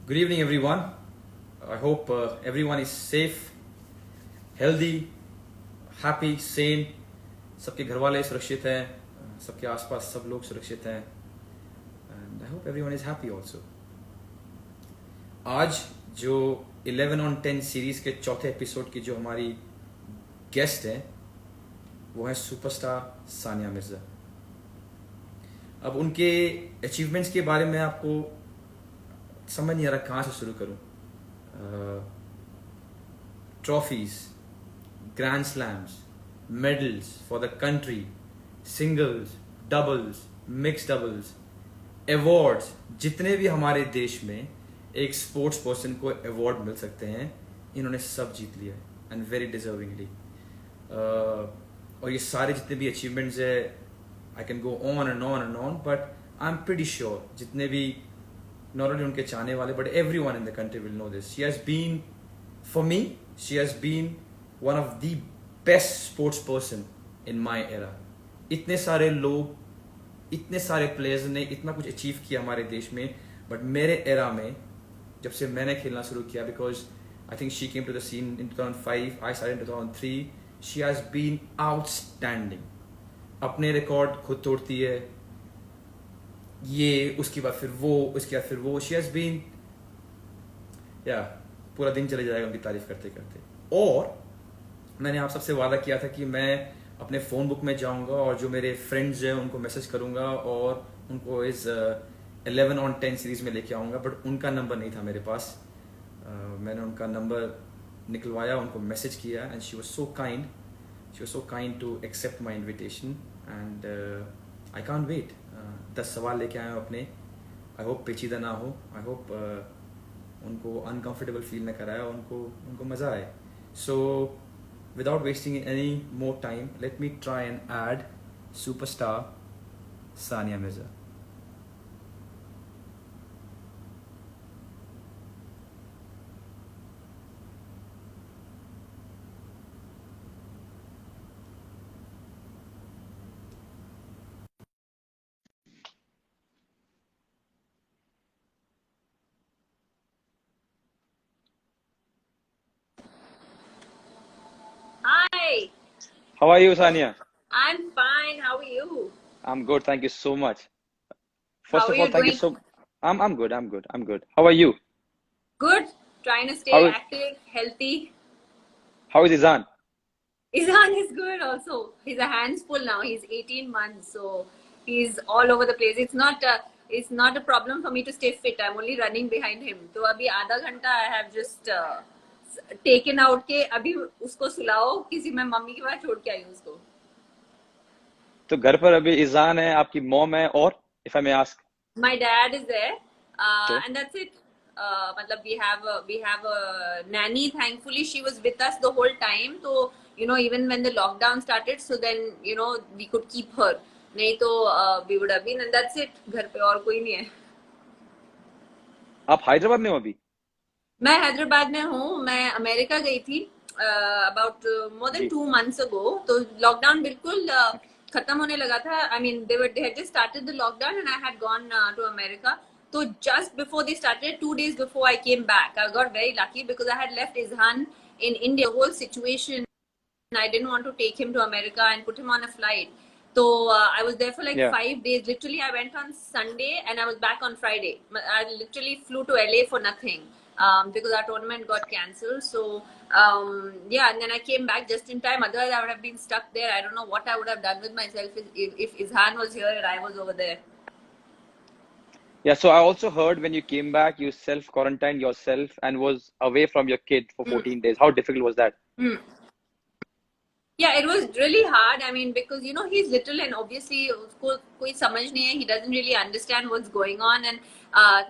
Good evening, everyone. I hope everyone is safe, healthy, happy, sane. सबके घर वाले सुरक्षित हैं, सबके आसपास सब लोग सुरक्षित हैं. And I hope everyone is happy also. आज जो 11 on 10 सीरीज के चौथे एपिसोड की जो हमारी गेस्ट हैं, वो है सुपरस्टार सानिया मिर्जा. अब उनके अचीवमेंट्स के बारे में आपको समझ नहीं आ रहा कहाँ से शुरू करूं. Trophies, grand slams, medals for the country, singles, doubles, mix doubles, awards, जितने भी हमारे देश में एक स्पोर्ट्स पर्सन को अवार्ड मिल सकते हैं, इन्होंने सब जीत लिया एंड वेरी डिजर्विंगली. और ये सारे जितने भी अचीवमेंट्स है, I can go on and on and on, but I am pretty sure जितने भी not only उनके चाहने वाले but everyone in the country will know this. She has been, for me, she has been one of the best sports person in my era. इतने सारे लोग, इतने सारे प्लेयर्स ने इतना कुछ अचीव किया हमारे देश में, बट मेरे एरा में जब से मैंने खेलना शुरू किया, because I think she came to the scene in 2005, I started in 2003, she has been outstanding. अपने रिकॉर्ड खुद तोड़ती है, ये उसके बाद फिर वो, उसके बाद फिर वो. शी हैज बीन, या पूरा दिन चले जाएगा उनकी तारीफ करते करते. और मैंने आप सबसे वादा किया था कि मैं अपने फोन बुक में जाऊंगा और जो मेरे फ्रेंड्स हैं उनको मैसेज करूंगा और उनको इस 11 on 10 सीरीज में लेके आऊंगा, बट उनका नंबर नहीं था मेरे पास. मैंने उनका नंबर निकलवाया, उनको मैसेज किया, and she was so kind to accept my invitation, and I can't wait. 10 सवाल लेके आए हूँ अपने. आई होप पेचीदा ना हो, आई होप उनको अनकंफर्टेबल फील ना कराया, उनको मज़ा आए. So without wasting any more time, let me try and add superstar Sania Mirza. Hi, How are you, Sania? I'm fine. How are you? I'm good, thank you so much. How First are of you all, thank you doing? so. I'm good. How are you? Good. Trying to stay How active, healthy. is Izan? Izan is good also. He's a handful now. He's 18 months, so he's all over the place. It's not a problem for me to stay fit. I'm only running behind him. तो अभी आधा घंटा I have just taken out के अभी उसको सुलाओ, किसी मैं mummy के पास छोड़ के आई हूँ उसको. तो घर पर अभी इजान है, आपकी मॉम है, और if I may ask. My dad is there, Okay. and that's it. मतलब we have a nanny. Thankfully, she was with us the whole time. So even when the lockdown started, so then we could keep her. नहीं तो we would have been, and that's it. घर पे और कोई नहीं है. आप हैदराबाद में हो अभी? मैं हैदराबाद में हूँ. मैं अमेरिका गई थी about more than जी. 2 months ago. तो लॉकडाउन बिल्कुल खत्म होने लगा था. I mean, they had just started the lockdown, and I had gone to America. So just before they started, 2 days before I came back, I got very lucky because I had left Izhan in India. The whole situation, I didn't want to take him to America and put him on a flight. So I was there for like Yeah. 5 days. Literally, I went on Sunday and I was back on Friday. I literally flew to LA for nothing because our tournament got cancelled. So yeah, and then I came back just in time. Otherwise, I would have been stuck there. I don't know what I would have done with myself if Izhan was here and I was over there. Yeah, so I also heard when you came back, you self-quarantined yourself and was away from your kid for 14 days. How difficult was that? Hmm. Yeah, it was really hard. I mean, because he's little and obviously उसको कोई समझ नहीं है. He doesn't really understand what's going on, and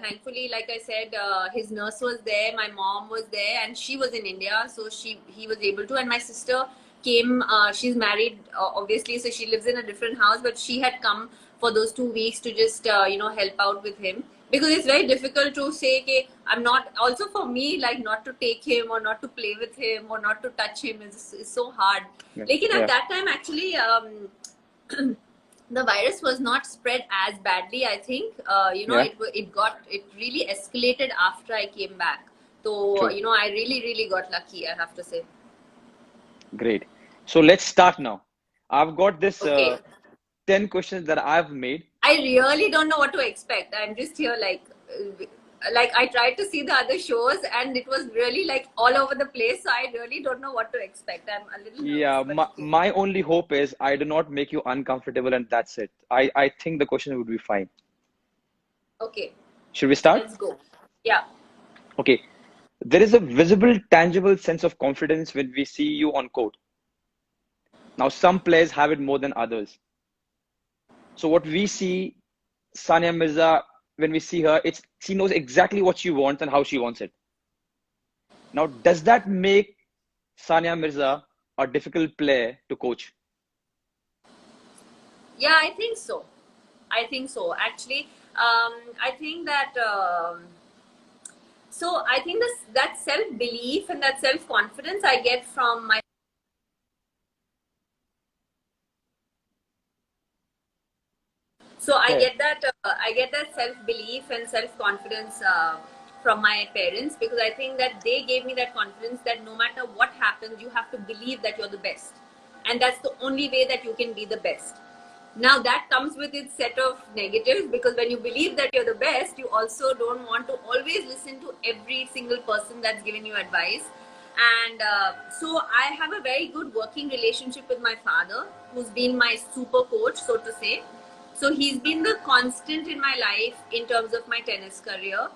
thankfully, like I said, his nurse was there, my mom was there, and she was in India, so he was able to. And my sister came. She's married, obviously, so she lives in a different house, but she had come for those 2 weeks to just help out with him, because it's very difficult to say कि I'm not, also for me, like not to take him or not to play with him or not to touch him is so hard. Yeah. Lekin Yeah. at that time actually the virus was not spread as badly. I think Yeah, it really escalated after I came back. So true. I really got lucky, I have to say. Great. So let's start now. I've got this Okay. 10 questions that I've made. I really don't know what to expect. I'm just here like I tried to see the other shows and it was really like all over the place. So I really don't know what to expect. I'm a little nervous, Yeah, but okay. my only hope is I do not make you uncomfortable, and that's it. I think the question would be fine. Okay, Should we start? let's go. Yeah. Okay. There is a visible, tangible sense of confidence when we see you on court. Now, some players have it more than others. So what we see, Sania Mirza, when we see her, it's she knows exactly what she wants and how she wants it. Now, does that make Sania Mirza a difficult player to coach? Yeah, I think so. I think so. Actually, I think that. So I think this that self belief and that self confidence I get from my. So Yeah, I get that self belief and self confidence from my parents, because I think that they gave me that confidence that no matter what happens, you have to believe that you're the best, and that's the only way that you can be the best. Now that comes with its set of negatives, because when you believe that you're the best, you also don't want to always listen to every single person that's giving you advice. And so I have a very good working relationship with my father, who's been my super coach, so to say. So he's been the constant in my life in terms of my tennis career.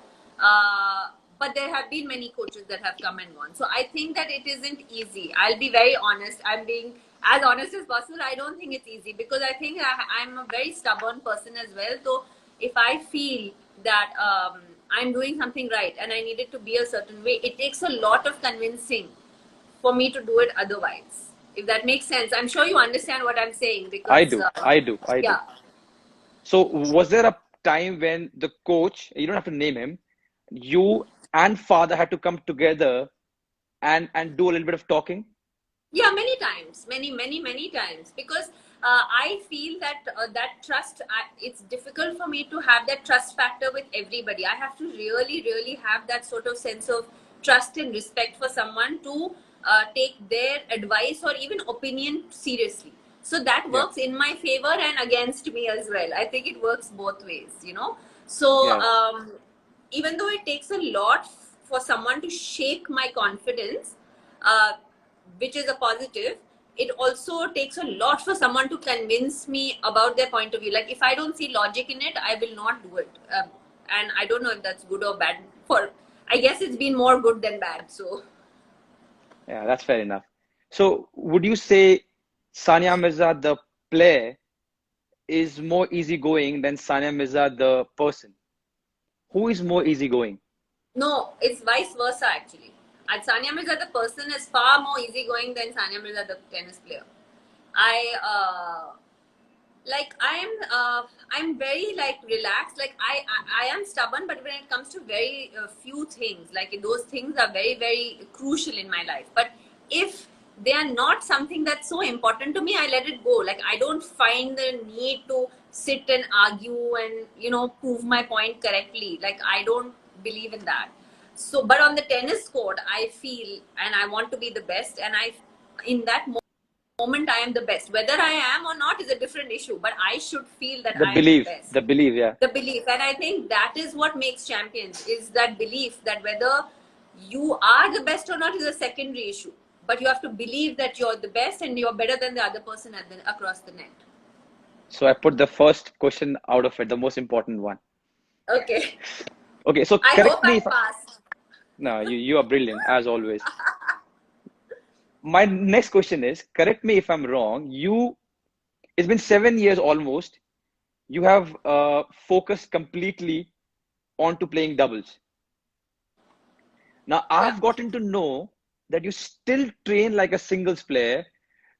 But there have been many coaches that have come and gone. So I think that it isn't easy. I'll be very honest. I'm being as honest as possible. I don't think it's easy, because I think I'm a very stubborn person as well. So if I feel that I'm doing something right and I need it to be a certain way, it takes a lot of convincing for me to do it otherwise. If that makes sense. I'm sure you understand what I'm saying, I because do. I do. I do. yeah. So, was there a time when the coach, you don't have to name him, you and father had to come together and do a little bit of talking? Yeah, many times, many times, because I feel that that trust. It's difficult for me to have that trust factor with everybody. I have to really have that sort of sense of trust and respect for someone to take their advice or even opinion seriously. So that Yeah. works in my favor and against me as well. I think it works both ways. So Yeah. even though it takes a lot for someone to shake my confidence, uh, which is a positive, it also takes a lot for someone to convince me about their point of view. Like if I don't see logic in it, I will not do it. And I don't know if that's good or bad. For I guess it's been more good than bad. So Yeah, that's fair enough. So, would you say Sania Mirza, the player, is more easygoing than Sania Mirza, the person? Who is more easygoing? no, it's vice versa actually. And Sania Mirza, the person, is far more easygoing than Sania Mirza, the tennis player. I like I'm very like relaxed. Like I am stubborn, but when it comes to very few things, like those things are very crucial in my life. But if they are not something that's so important to me, I let it go. Like I don't find the need to sit and argue and prove my point correctly. Like I don't believe in that. So but on the tennis court, I feel and I want to be the best, and I in that moment I am the best. Whether I am or not is a different issue, but I should feel that I am the best. Yeah. The belief, and I think that is what makes champions, is that belief that whether you are the best or not is a secondary issue, but you have to believe that you're the best and you're better than the other person across the net. So, I put the first question out of it, the most important one. Okay. Okay, so I hope correct me I if passed. no, you are brilliant as always. My next question is, correct me if I'm wrong. It's been 7 years almost. You have focused completely onto playing doubles. Now, Yeah. I've gotten to know that you still train like a singles player.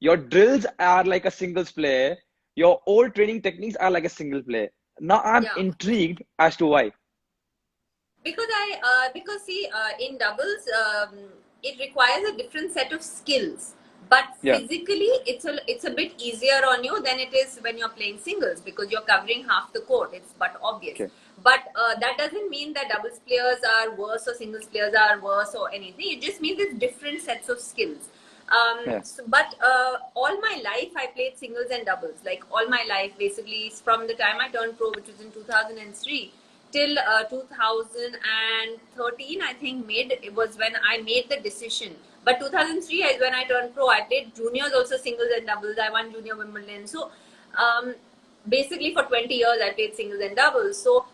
Your drills are like a singles player. Your old training techniques are like a single player. Now, I'm Yeah. intrigued as to why. Because see, in doubles, it requires a different set of skills But Yeah. physically, it's a bit easier on you than it is when you're playing singles, because you're covering half the court. It's but obvious. Okay. But that doesn't mean that doubles players are worse or singles players are worse or anything. It just means it's different sets of skills. Yeah. But all my life I played singles and doubles. Like all my life, basically from the time I turned pro, which was in 2003, till 2013, I think it was when I made the decision. But 2003 is when I turned pro. I played juniors also, singles and doubles. I won junior Wimbledon. So basically for 20 years I played singles and doubles. So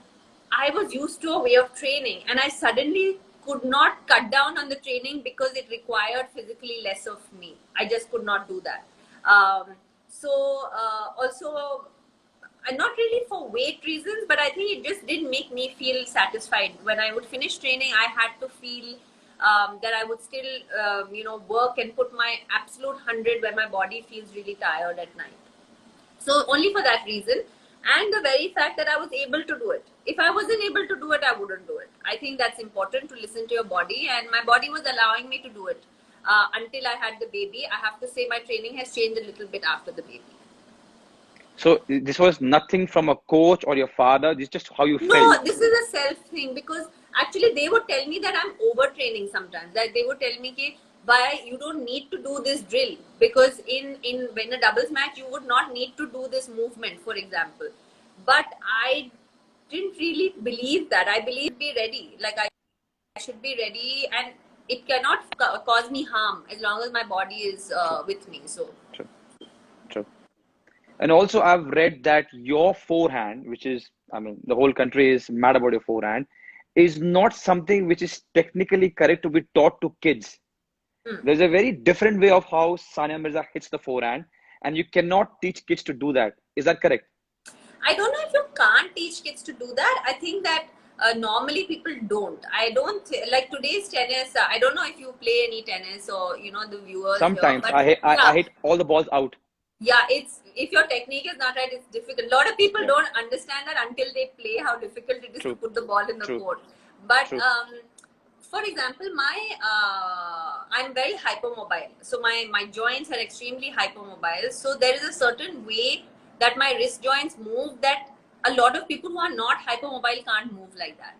I was used to a way of training, and I suddenly could not cut down on the training because it required physically less of me. I just could not do that. Also, and not really for weight reasons, but I think it just didn't make me feel satisfied. When I would finish training, I had to feel that I would still, work and put my absolute 100 when my body feels really tired at night. So only for that reason, and the very fact that I was able to do it. If I wasn't able to do it, I wouldn't do it. I think that's important, to listen to your body, and my body was allowing me to do it until I had the baby. I have to say my training has changed a little bit after the baby. So this was nothing from a coach or your father. This is just how you No, felt. this is a self thing, because actually they would tell me that I'm overtraining sometimes. That they would tell me कि why you don't need to do this drill, because in when a doubles match you would not need to do this movement, for example. But I didn't really believe that. I believe be ready. Like I should be ready, and it cannot cause me harm as long as my body is with me. So True. True. And also, I've read that your forehand, which is, I mean, the whole country is mad about your forehand, is not something which is technically correct to be taught to kids. There's a very different way of how Sania Mirza hits the forehand, and you cannot teach kids to do that. Is that correct? I don't know if you can't teach kids to do that. I think that normally people don't. I don't like today's tennis. I don't know if you play any tennis or the viewers here, Sometimes but I hit all the balls out. yeah, it's if your technique is not right, it's difficult. A lot of people don't understand that until they play, how difficult it is to put the ball in the court. But for example, I'm very hypermobile, so my joints are extremely hypermobile. So there is a certain way that my wrist joints move that a lot of people who are not hypermobile can't move like that.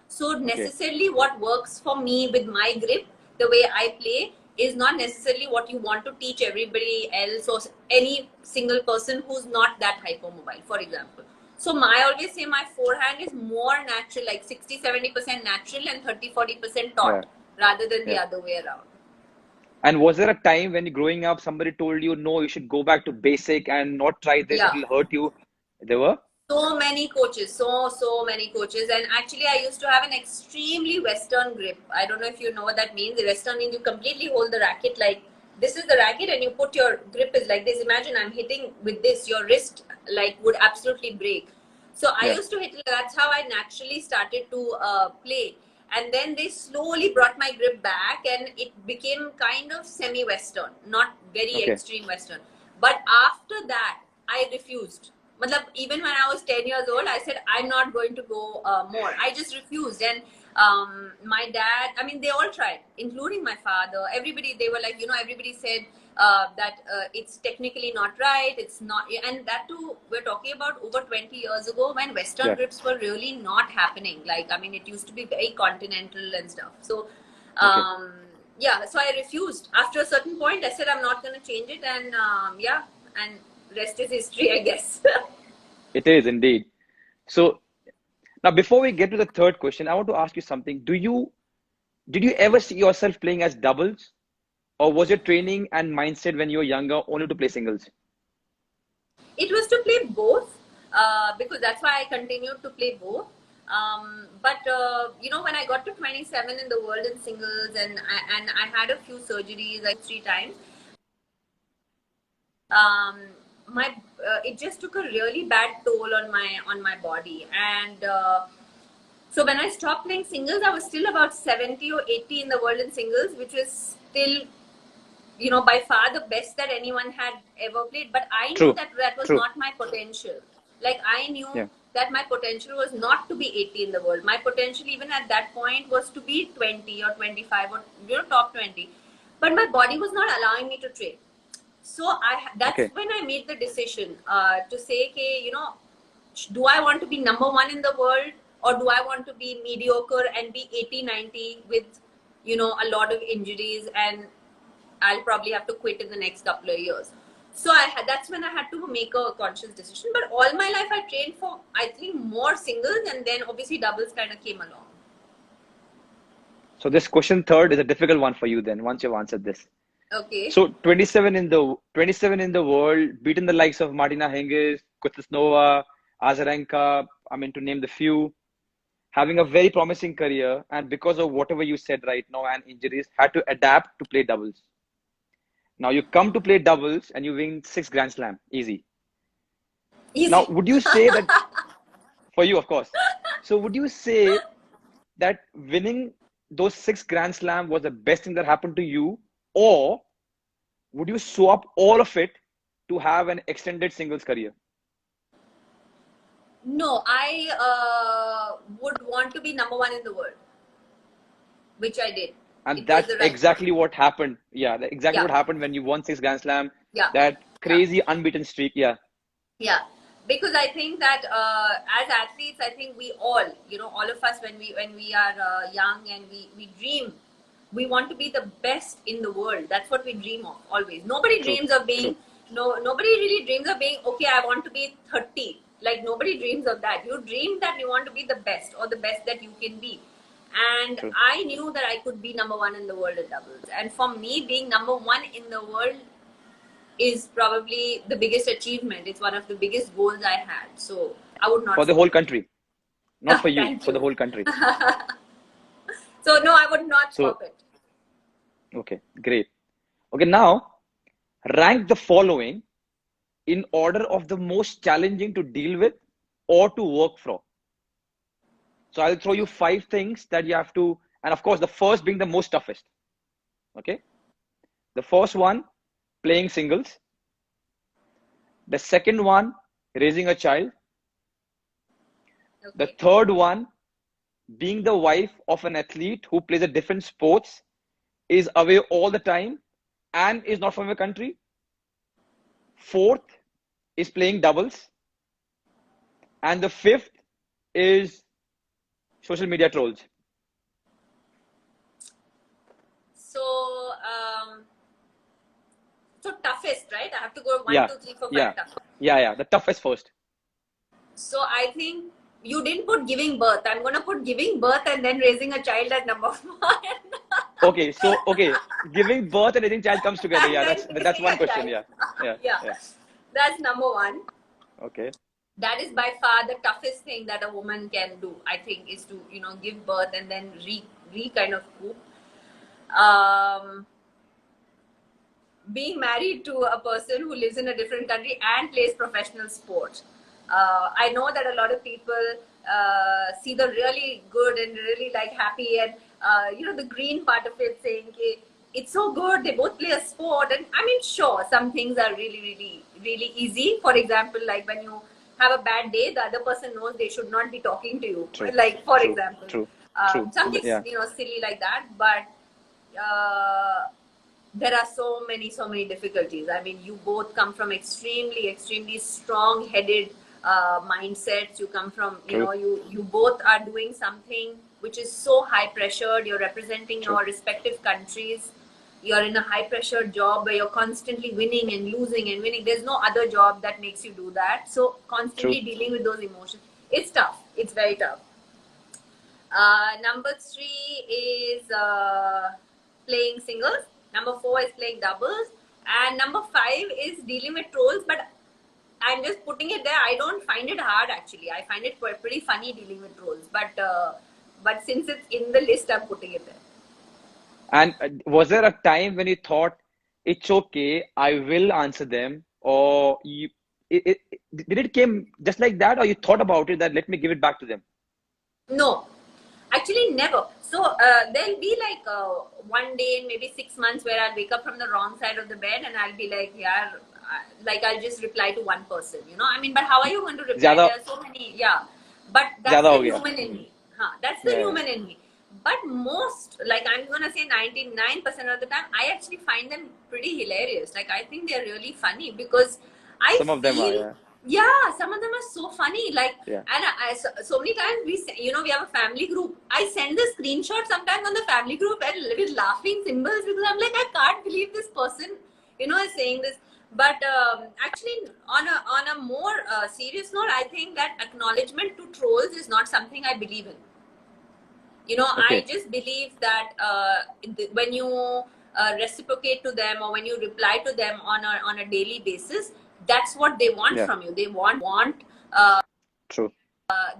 So necessarily what works for me with my grip, the way I play, is not necessarily what you want to teach everybody else or any single person who's not that hypermobile, for example. So I always say my forehand is more natural, like 60-70% natural and 30-40% taught, rather than the other way around. And was there a time when growing up somebody told you, no, you should go back to basic and not try this, it'll hurt you? There were? So many coaches, so many coaches. And actually I used to have an extremely Western grip. I don't know if you know what that means. The Western means you completely hold the racket like this is the racket, and you put your grip is like this. Imagine I'm hitting with this, your wrist like would absolutely break. So I used to hit, that's how I naturally started to play. And then they slowly brought my grip back, and it became kind of semi-Western, not very extreme Western. But after that, I refused. Even when I was 10 years old, I said, I'm not going to go more. I just refused. And my dad, I mean, they all tried, including my father. Everybody, they were like, everybody said that it's technically not right. It's not. And that too, we're talking about over 20 years ago when Western grips were really not happening. Like, I mean, it used to be very continental and stuff. So, so I refused. After a certain point, I said, I'm not going to change it. And and rest is history, I guess. It is indeed. So now, before we get to the third question, I want to ask you something. Did you ever see yourself playing as doubles, or was your training and mindset when you were younger only to play singles? It was to play both, because that's why I continued to play both. But when I got to 27 in the world in singles, and I had a few surgeries, like 3 times. It just took a really bad toll on my body, and so when I stopped playing singles, I was still about 70 or 80 in the world in singles, which was still by far the best that anyone had ever played. But I knew that was not my potential. Like I knew that my potential was not to be 80 in the world. My potential even at that point was to be 20 or 25 or top 20. But my body was not allowing me to train. So that's Okay. when I made the decision to say, okay, you know, do I want to be number one in the world, or do I want to be mediocre and be 80-90 with, you know, a lot of injuries, and I'll probably have to quit in the next couple of years. So that's when I had to make a conscious decision. But all my life I trained for, I think, more singles, and then obviously doubles kind of came along. So this question third is a difficult one for you then, once you've answered this. Okay. So 27 in the world, beaten the likes of Martina Hingis, Kuznetsova, Azarenka, I mean, to name the few, having a very promising career, and because of whatever you said right now and injuries, had to adapt to play doubles. Now you come to play doubles and you win 6 Grand Slam, easy. Easy. Now, would you say that for you, of course? So would you say that winning those 6 Grand Slam was the best thing that happened to you, or would you swap all of it to have an extended singles career? No, I would want to be number one in the world, which I did. And It was that's the right exactly call. what happened. Yeah, that's exactly Yeah. what happened when you won 6 Grand Slam. Yeah. That Yeah. crazy unbeaten streak. Yeah. Yeah, because I think that as athletes, I think we all, you know, all of us, when we are young and we dream, we want to be the best in the world. That's what we dream of always. Nobody True. dreams of being True. nobody really dreams of being, okay, I want to be 30. Like, nobody dreams of that. You dream that you want to be the best, or the best that you can be. And True. I knew that I could be number one in the world at doubles. And for me, being number one in the world is probably the biggest achievement. It's one of the biggest goals I had. So I would not. For the whole country, not for you, Thank for the you. whole country. So no, I would not So, swap it. okay, great. Okay, now rank the following in order of the most challenging to deal with or to work for. So I'll throw you 5 things that you have to, and of course, the first being the most toughest. Okay. The first one, playing singles. The second one, raising a child. The Okay. third one, being the wife of an athlete who plays a different sports, is away all the time, and is not from your country. Fourth is playing doubles. And the fifth is social media trolls. So toughest, right? I have to go 1, Yeah, 2, 3, 4, 5 yeah, toughest. yeah. The toughest first. So I think you didn't put giving birth. I'm gonna put giving birth and then raising a child at number 1. Okay, so giving birth and raising child comes together. And Yeah, then that's raising one a question. child. Yeah. That's number 1. Okay. That is by far the toughest thing that a woman can do, I think, is to, you know, give birth and then re kind of poop. Being married to a person who lives in a different country and plays professional sport. I know that a lot of people see the really good and really like happy and you know, the green part of it, saying, okay, it's so good, they both play a sport. And I mean, sure, some things are really easy. For example, like when you have a bad day, the other person knows they should not be talking to you. True. Like, for True. example, True. something, Yeah. you know, silly like that. But there are so many difficulties. I mean, you both come from extremely strong-headed mindsets. You come from, you True. know, you both are doing something which is so high pressured. You're representing True. your respective countries. You're in a high pressure job where you're constantly winning and losing and winning. There's no other job that makes you do that. So constantly True. dealing with those emotions, it's tough. It's very tough. Number 3 is playing singles. Number 4 is playing doubles. And number 5 is dealing with trolls. But I'm just putting it there. I don't find it hard, actually. I find it pretty funny dealing with trolls. But since it's in the list, I'm putting it there. And was there a time when you thought it's okay, I will answer them, or did it came just like that, or you thought about it that let me give it back to them? No, actually never. So there'll be like one day in maybe 6 months where I'll wake up from the wrong side of the bed and I'll be like, yeah, like I'll just reply to one person, you know. I mean, but how are you going to reply? There are so many, yeah. But that's the human in me. That's the human in me. but most, like I'm gonna say 99% of the time, I actually find them pretty hilarious. Like I think they're really funny because I Some of them are, feel, yeah. yeah, some of them are so funny. Like, Yeah. and so many times we have a family group. I send the screenshot sometimes on the family group and with laughing symbols because I'm like, I can't believe this person, is saying this. But actually, on a more serious note, I think that acknowledgement to trolls is not something I believe in. I Okay. just believe that when you reciprocate to them or when you reply to them on a daily basis, that's what they want Yeah. from you. They want True.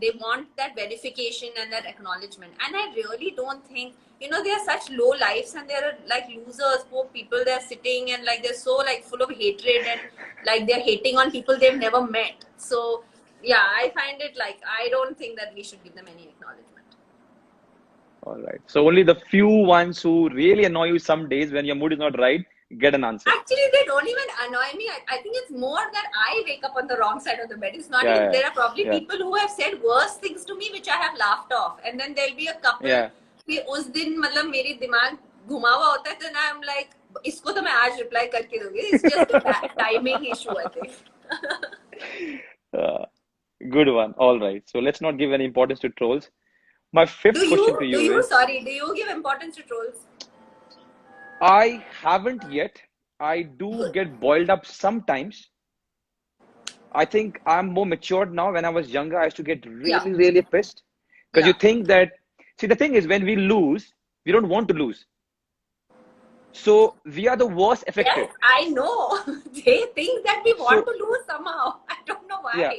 they want that verification and that acknowledgement. And I really don't think, they are such low lives and they're like losers, poor people. They're sitting and like they're so like full of hatred and like they're hating on people they've never met. So yeah, I find it like I don't think that we should give them any acknowledgement. All right. So only the few ones who really annoy you some days when your mood is not right get an answer. Actually, they don't even annoy me. I think it's more that I wake up on the wrong side of the bed. It's not Yeah, even, yeah, there are probably yeah. people who have said worse things to me, which I have laughed off. And then there'll be a couple, Yeah. कि उस दिन मतलब मेरी दिमाग घुमा हुआ होता है तो ना I'm like इसको तो मैं आज reply करके दूंगी. It's just a timing issue, I think. Good one. All right. So let's not give any importance to trolls. My fifth question to you is, do you give importance to trolls? I haven't yet. I do get boiled up sometimes. I think I'm more matured now. When I was younger, I used to get really, really pissed because you think that, see, the thing is, when we lose, we don't want to lose. So we are the worst affected. Yes, I know. They think that we want to lose somehow. I don't know why. Yeah.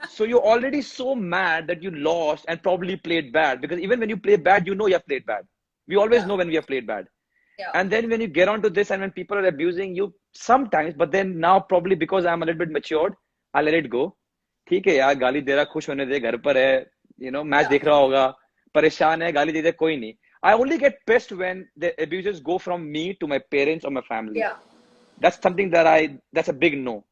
So you're already so mad that you lost and probably played bad, because even when you play bad, you know you have played bad. We always know when we have played bad. Yeah. And then when you get onto this and when people are abusing you sometimes, but then now probably because I'm a little bit matured, I let it go. ठीक है यार, गाली दे रहा, खुश होने दे, घर पर है, मैच देख रहा होगा, परेशान है, गाली दे दे, कोई नहीं. I only get pissed when the abusers go from me to my parents or my family. Yeah. That's something that's a big no.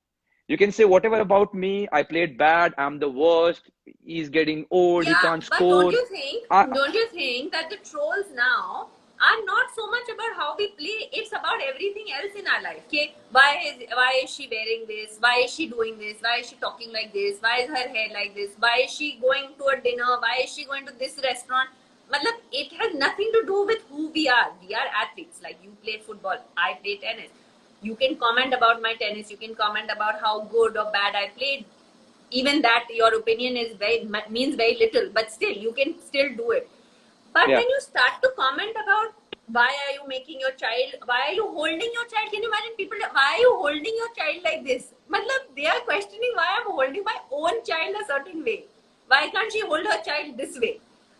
You can say whatever about me, I played bad, I'm the worst, he's getting old, he can't score. Don't you think that the trolls now are not so much about how we play, it's about everything else in our life. Okay, why is she wearing this? Why is she doing this? Why is she talking like this? Why is her hair like this? Why is she going to a dinner? Why is she going to this restaurant? Matlab, it has nothing to do with who we are. We are athletes. Like you play football, I play tennis. You can comment about my tennis. You can comment about how good or bad I played. Even that, your opinion means very little, but still, you can still do it. But when you start to comment about why are you making your child, why are you holding your child? Can you imagine people, why are you holding your child like this? Matlab, they are questioning why I'm holding my own child a certain way. Why can't she hold her child this way?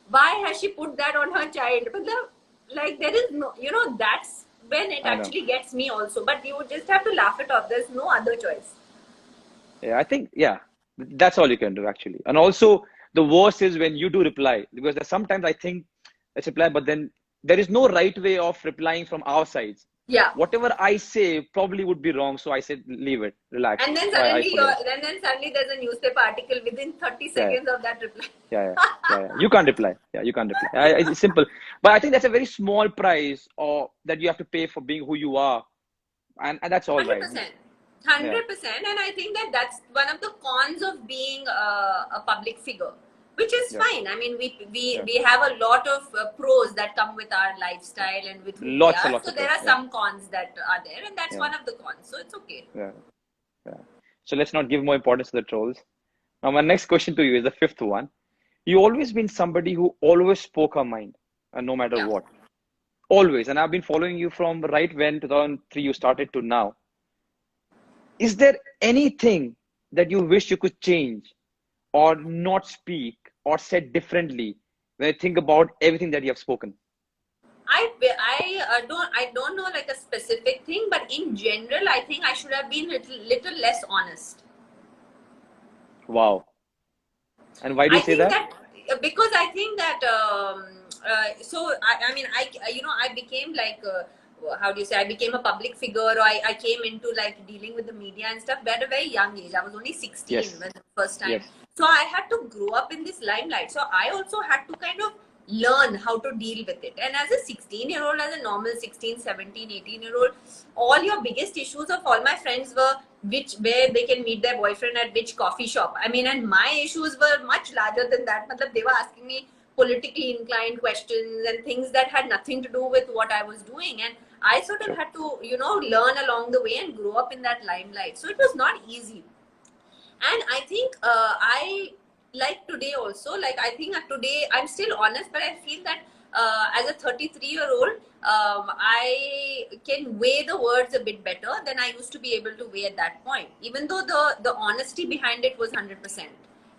Why has she put that on her child? Matlab, like there is no, that's when it actually gets me also. But you just have to laugh it off. There's no other choice. Yeah, I think, that's all you can do actually. And also, the worst is when you do reply, because sometimes I think let's reply, but then there is no right way of replying from our sides. Yeah. Whatever I say probably would be wrong, so I said leave it, relax. And then suddenly there's a newspaper article within 30 seconds of that reply. Yeah. You can't reply. Yeah, you can't reply. It's simple. But I think that's a very small price that you have to pay for being who you are, and that's all 100%. right. 100%. And I think that's one of the cons of being a public figure, which is fine. I mean, we have a lot of pros that come with our lifestyle and with who we are. So there are some cons that are there, and that's one of the cons. So it's okay. Yeah. So let's not give more importance to the trolls. Now, my next question to you is the fifth one. You always been somebody who always spoke her mind, no matter what. Always. And I've been following you from right when 2003 you started to now. Is there anything that you wish you could change or not speak or said differently when you think about everything that you have spoken? I don't know like a specific thing, but in general, I think I should have been little less honest. Wow. And why do you say that? Because I think that I became like how do you say, I became a public figure, or I came into like dealing with the media and stuff at a very young age. I was only 16 when the first time. So I had to grow up in this limelight. So I also had to kind of learn how to deal with it. And as a 16-year-old, as a normal 16, 17, 18-year-old, all your biggest issues of all my friends were where they can meet their boyfriend at which coffee shop. I mean, and my issues were much larger than that. Matlab, they were asking me politically inclined questions and things that had nothing to do with what I was doing. And I sort of had to, learn along the way and grow up in that limelight. So it was not easy. And I think I like today also, like I think today I'm still honest, but I feel that as a 33-year-old, I can weigh the words a bit better than I used to be able to weigh at that point, even though the honesty behind it was 100%,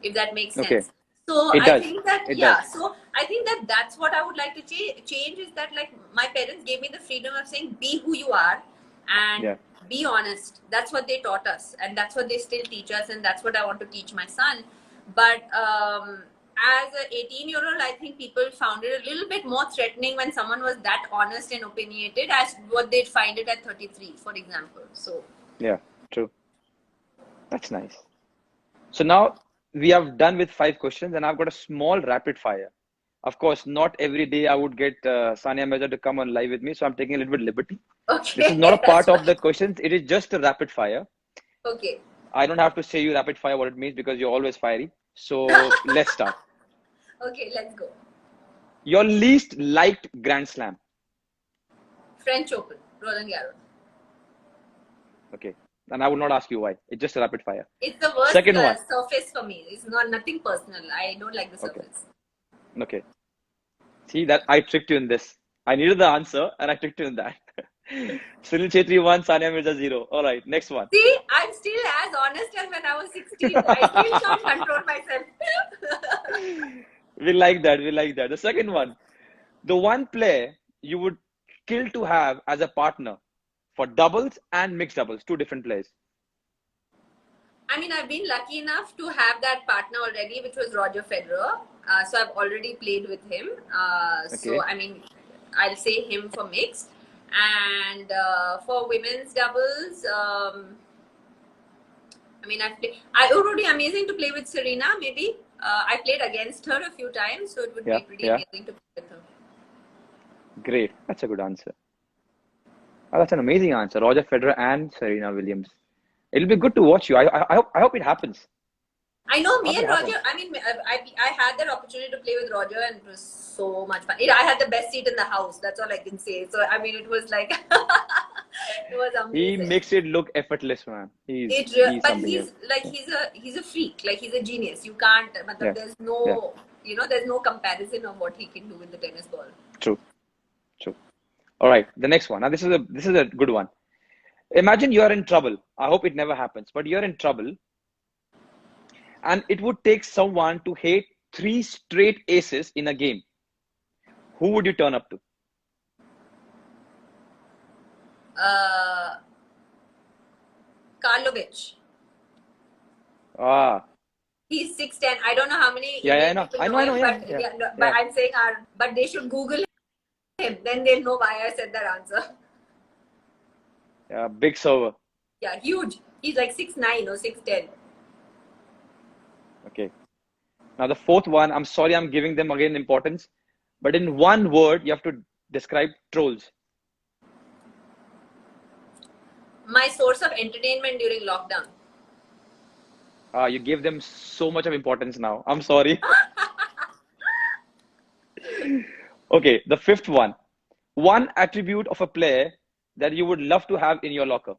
if that makes sense. Okay. So It I does. think that, It yeah, does. so I think that that's what I would like to change is that, like, my parents gave me the freedom of saying, be who you are and Yeah. be honest. That's what they taught us, and that's what they still teach us, and that's what I want to teach my son. But as an 18-year-old, I think people found it a little bit more threatening when someone was that honest and opinionated as what they'd find it at 33, for example. So Yeah, true. That's nice. So now we have done with 5 questions, and I've got a small rapid fire. Of course, not every day I would get Sania Mirza to come on live with me, so I'm taking a little bit liberty. okay, This is not a that's part of the fine. questions. It is just a rapid fire. Okay. I don't have to say you rapid fire what it means because you're always fiery. So let's start. Okay, let's go. Your least liked Grand Slam. French Open, Roland Garros. Okay. And I will not ask you why. It's just a rapid fire. It's the worst Second one. surface for me. It's not nothing personal. I don't like the Okay. surface. Okay. See that I tricked you in this. I needed the answer and I tricked you in that. Sunil Chetri 1, Sania Mirza 0. All right, next one. See, I'm still as honest as when I was 16. I still can't control myself. We like that. We like that. The second one. The one player you would kill to have as a partner for doubles and mixed doubles, two different players. I mean, I've been lucky enough to have that partner already, which was Roger Federer. So I've already played with him. So, I mean, I'll say him for mixed. And for women's doubles, I mean, it would be amazing to play with Serena, maybe. I played against her a few times, so it would be pretty amazing to play with her. Great. That's a good answer. Oh, that's an amazing answer. Roger Federer and Serena Williams. It'll be good to watch you. I hope it happens. I know, me and Roger, I mean, I had that opportunity to play with Roger and it was so much fun. I had the best seat in the house. That's all I can say. So, I mean, it was like, it was amazing. He makes it look effortless, man. But he's a freak. Like, he's a genius. You can't, there's no, there's no comparison of what he can do with the tennis ball. True. All right, the next one. Now, this is a good one. Imagine you are in trouble. I hope it never happens, but you're in trouble. And it would take someone to hit 3 straight aces in a game. Who would you turn up to? Karlovic. Ah. He's 6'10". I don't know how many. Yeah, I know. But I'm saying, but they should Google him. Then they'll know why I said that answer. Yeah, big server. Yeah, huge. He's like 6'9" or 6'10". Okay. Now the fourth one, I'm sorry I'm giving them again importance, but in one word, you have to describe trolls. My source of entertainment during lockdown. You gave them so much of importance now. I'm sorry. Okay, the fifth one. One attribute of a player that you would love to have in your locker.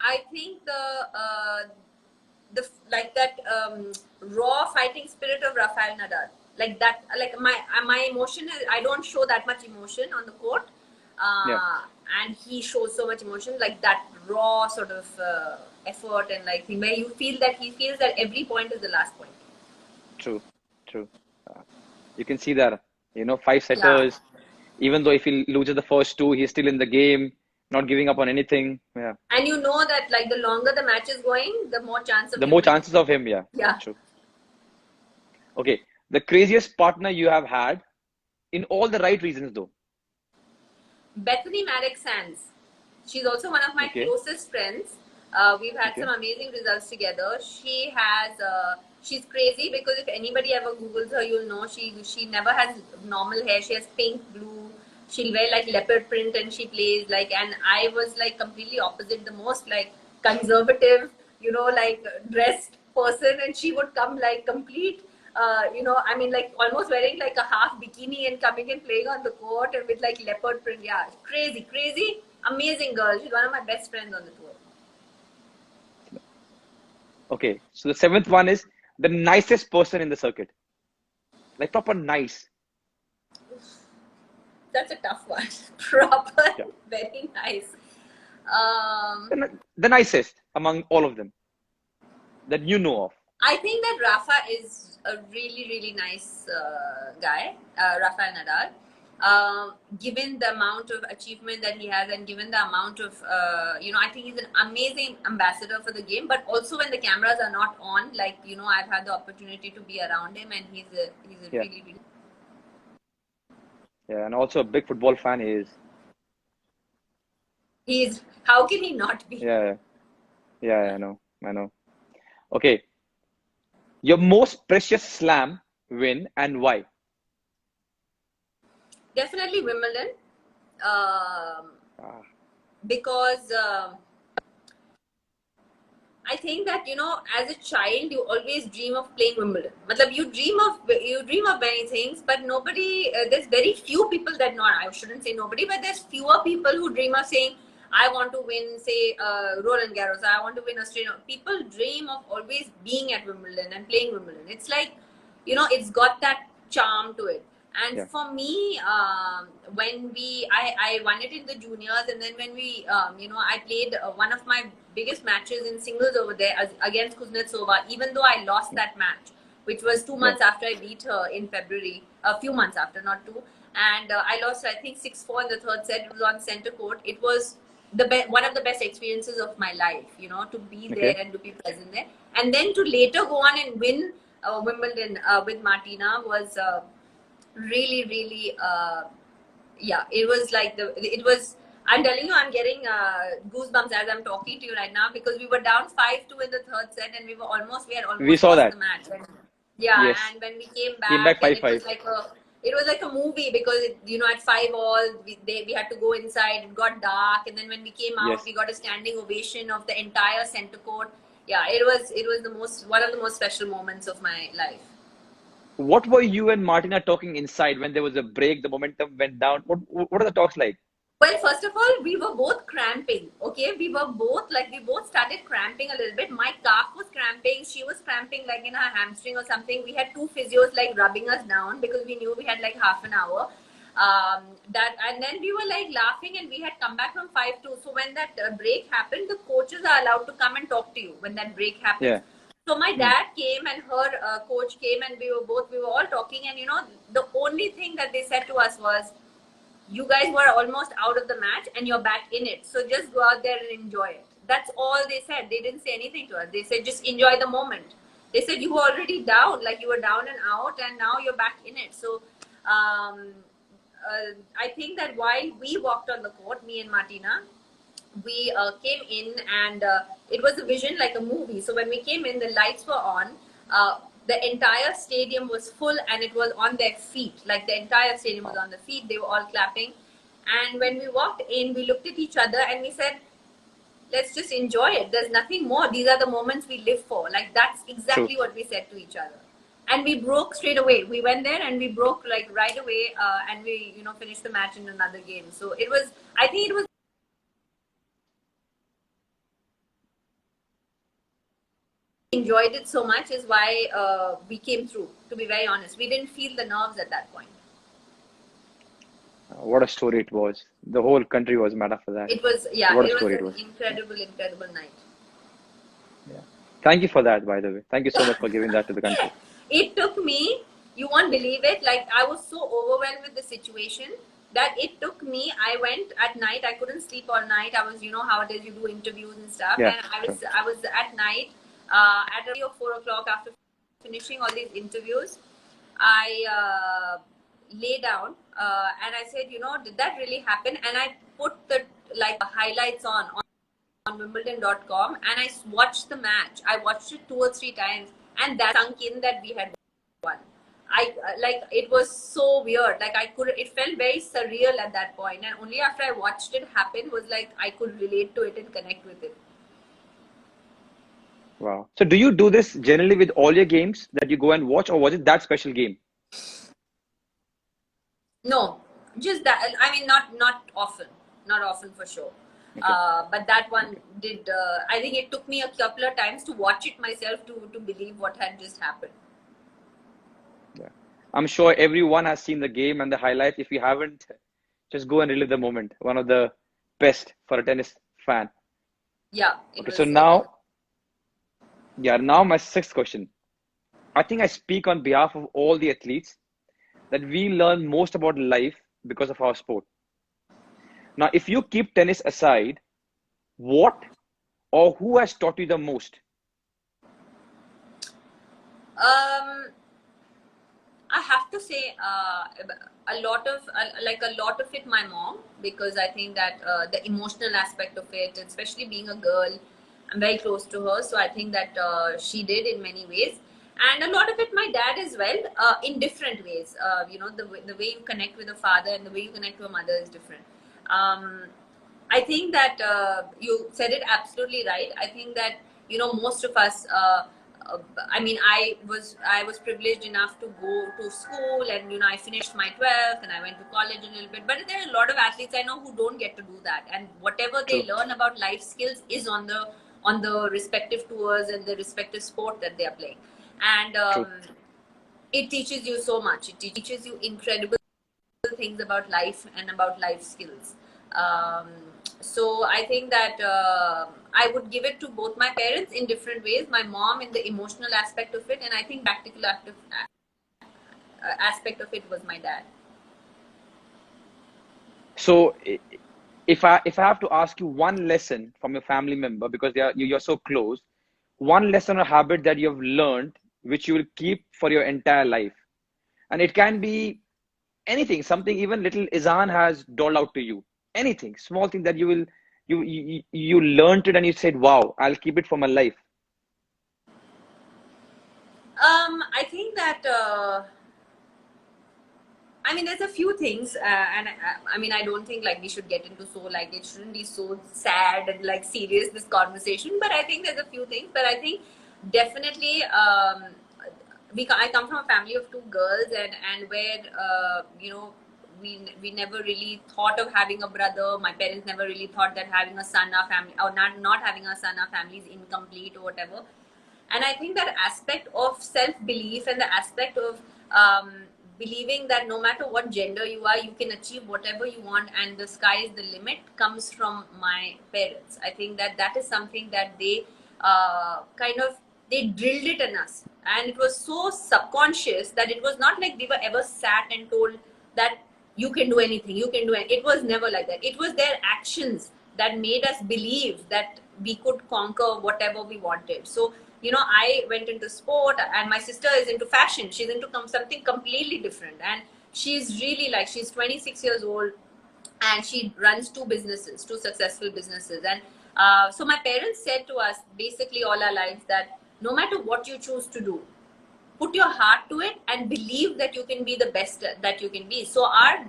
I think raw fighting spirit of Rafael Nadal. Like that, like my emotion is, I don't show that much emotion on the court. And he shows so much emotion, like that raw sort of effort and like thing where you feel that he feels that every point is the last point. True. You can see that, 5 setters. Yeah. Even though if he loses the first 2, he's still in the game, not giving up on anything. Yeah. And you know that like the longer the match is going, the more chances of him. Yeah. Yeah. True. Okay. The craziest partner you have had in all the right reasons though. Bethany Maddox Sands. She's also one of my closest friends. We've had Okay. some amazing results together. She's crazy because if anybody ever Googles her, you'll know she never has normal hair. She has pink, blue. She'll wear like leopard print and she plays like. And I was like completely opposite, the most like conservative, like dressed person, and she would come like complete. I mean, like almost wearing like a half bikini and coming and playing on the court and with like leopard print. Yeah, crazy, amazing girl. She's one of my best friends on the tour. Okay. So the seventh one is the nicest person in the circuit. Like proper nice. That's a tough one. Proper, Yeah. very nice. The nicest among all of them that you know of. I think that Rafa is a really nice guy, Rafael Nadal. Given the amount of achievement that he has, and given the amount of, I think he's an amazing ambassador for the game. But also when the cameras are not on, like, I've had the opportunity to be around him, and he's a Yeah. really. Yeah, and also a big football fan is. How can he not be? Yeah. I know. Okay. Your most precious slam win and why? Definitely Wimbledon. Ah, Because I think that as a child, you always dream of playing Wimbledon. Matlab, you dream of many things, but nobody. There's very few people that not. I shouldn't say nobody, but there's fewer people who dream of saying, "I want to win," say Roland Garros. I want to win Australia. People dream of always being at Wimbledon and playing Wimbledon. It's like, it's got that charm to it. And yeah. for me, when I won it in the juniors, and then when I played one of my biggest matches in singles over there against Kuznetsova, even though I lost that match, which was 2 months after I beat her in February, a few months after, not two. And I lost, I think, 6-4 in the third set. It was on center court. It was one of the best experiences of my life, to be there Okay. and to be present there. And then to later go on and win Wimbledon with Martina was really it was like I'm telling you, I'm getting goosebumps as I'm talking to you right now, because we were down 5-2 in the third set, and we had almost We saw lost that. the match. And, Yes. and when we came Came back back, and 5-5. it was like a movie, because at 5-all we had to go inside. It got dark, and then when we came out, Yes. we got a standing ovation of the entire center court. Yeah, it was one of the most special moments of my life. What were you and Martina talking inside when there was a break, the momentum went down? What are the talks like? Well, first of all, we were both cramping. Okay, we both started cramping a little bit. My calf was cramping. She was cramping like in her hamstring or something. We had 2 physios like rubbing us down, because we knew we had like half an hour. And then we were like laughing, and we had come back from 5-2. So when that break happened, the coaches are allowed to come and talk to you when that break happens. Yeah. So my dad came, and her coach came, and we were all talking, and the only thing that they said to us was, you guys were almost out of the match and you're back in it, so just go out there and enjoy it. That's all they said. They didn't say anything to us. They said just enjoy the moment. They said you were already down, like you were down and out, and now you're back in it. So I think that while we walked on the court, me and Martina, we came in, and it was a vision like a movie. So when we came in, the lights were on. The entire stadium was full, and it was on their feet. Like the entire stadium was on the feet. They were all clapping. And when we walked in, we looked at each other and we said, let's just enjoy it. There's nothing more. These are the moments we live for. Like that's exactly True. what we said to each other. And we broke straight away. We went there and we broke like right away, and we finished the match in another game. So I think it was enjoyed it so much is why we came through. To be very honest, we didn't feel the nerves at that point. What a story it was. The whole country was mad for that. It was What a it was story an it was. incredible night. Yeah. Thank you for that, by the way. Thank you so much for giving that to the country. It took me, you won't believe it, like I was so overwhelmed with the situation that it took me, I went at night, I couldn't sleep all night. I was, how it is, you do interviews and stuff. Yeah, And I was at night, at 3 or 4 o'clock, after finishing all these interviews, I lay down and I said, did that really happen? And I put the highlights on on Wimbledon.com, and I watched the match. I watched it 2 or 3 times, and that sunk in that we had won. Like, it was so weird. Like, it felt very surreal at that point, and only after I watched it happen was like I could relate to it and connect with it. Wow. So do you do this generally with all your games that you go and watch, or was it that special game? No, just that. I mean, not often, not often for sure. Okay. But that one did. I think it took me a couple of times to watch it myself to believe what had just happened. Yeah. I'm sure everyone has seen the game and the highlights. If you haven't, just go and relive the moment. One of the best for a tennis fan. Yeah. Okay, so now, now my sixth question. I think I speak on behalf of all the athletes that we learn most about life because of our sport. Now, if you keep tennis aside, what or who has taught you the most? I have to say a lot of it my mom, because I think that the emotional aspect of it, especially being a girl, I'm very close to her, so I think that she did in many ways, and a lot of it my dad as well, in different ways. The way you connect with a father and the way you connect to a mother is different. I think that you said it absolutely right. I think that most of us. I mean, I was privileged enough to go to school, and I finished my 12th and I went to college a little bit. But there are a lot of athletes I know who don't get to do that, and whatever they True. learn about life skills is on the respective tours and the respective sport that they are playing, and True. it teaches you so much. It teaches you incredible things about life and about life skills. Um, so I think that I would give it to both my parents in different ways. My mom in the emotional aspect of it, and I think practical aspect of it was my dad. So if I have to ask you one lesson from your family member, because you're so close, one lesson or habit that you have learned which you will keep for your entire life, and it can be anything, something even little Izan has doled out to you, anything, small thing that you learned it and you said, "Wow, I'll keep it for my life." I think that I mean, there's a few things, and I mean, I don't think like we should get into it shouldn't be so sad and like serious, this conversation. But I think there's a few things. But I think definitely I come from a family of two girls, and where we never really thought of having a brother. My parents never really thought that having a son, our family, or not having a son, our family is incomplete or whatever. And I think that aspect of self-belief and the aspect of believing that no matter what gender you are, you can achieve whatever you want and the sky is the limit comes from my parents. I think that is something that they they drilled it in us, and it was so subconscious that it was not like we were ever sat and told that you can do anything, you can do it. It was never like that. It was their actions that made us believe that we could conquer whatever we wanted. So I went into sport, and my sister is into fashion. She's into something completely different, and she's really she's 26 years old, and she runs two successful businesses. And so my parents said to us basically all our lives that no matter what you choose to do, put your heart to it and believe that you can be the best that you can be. So our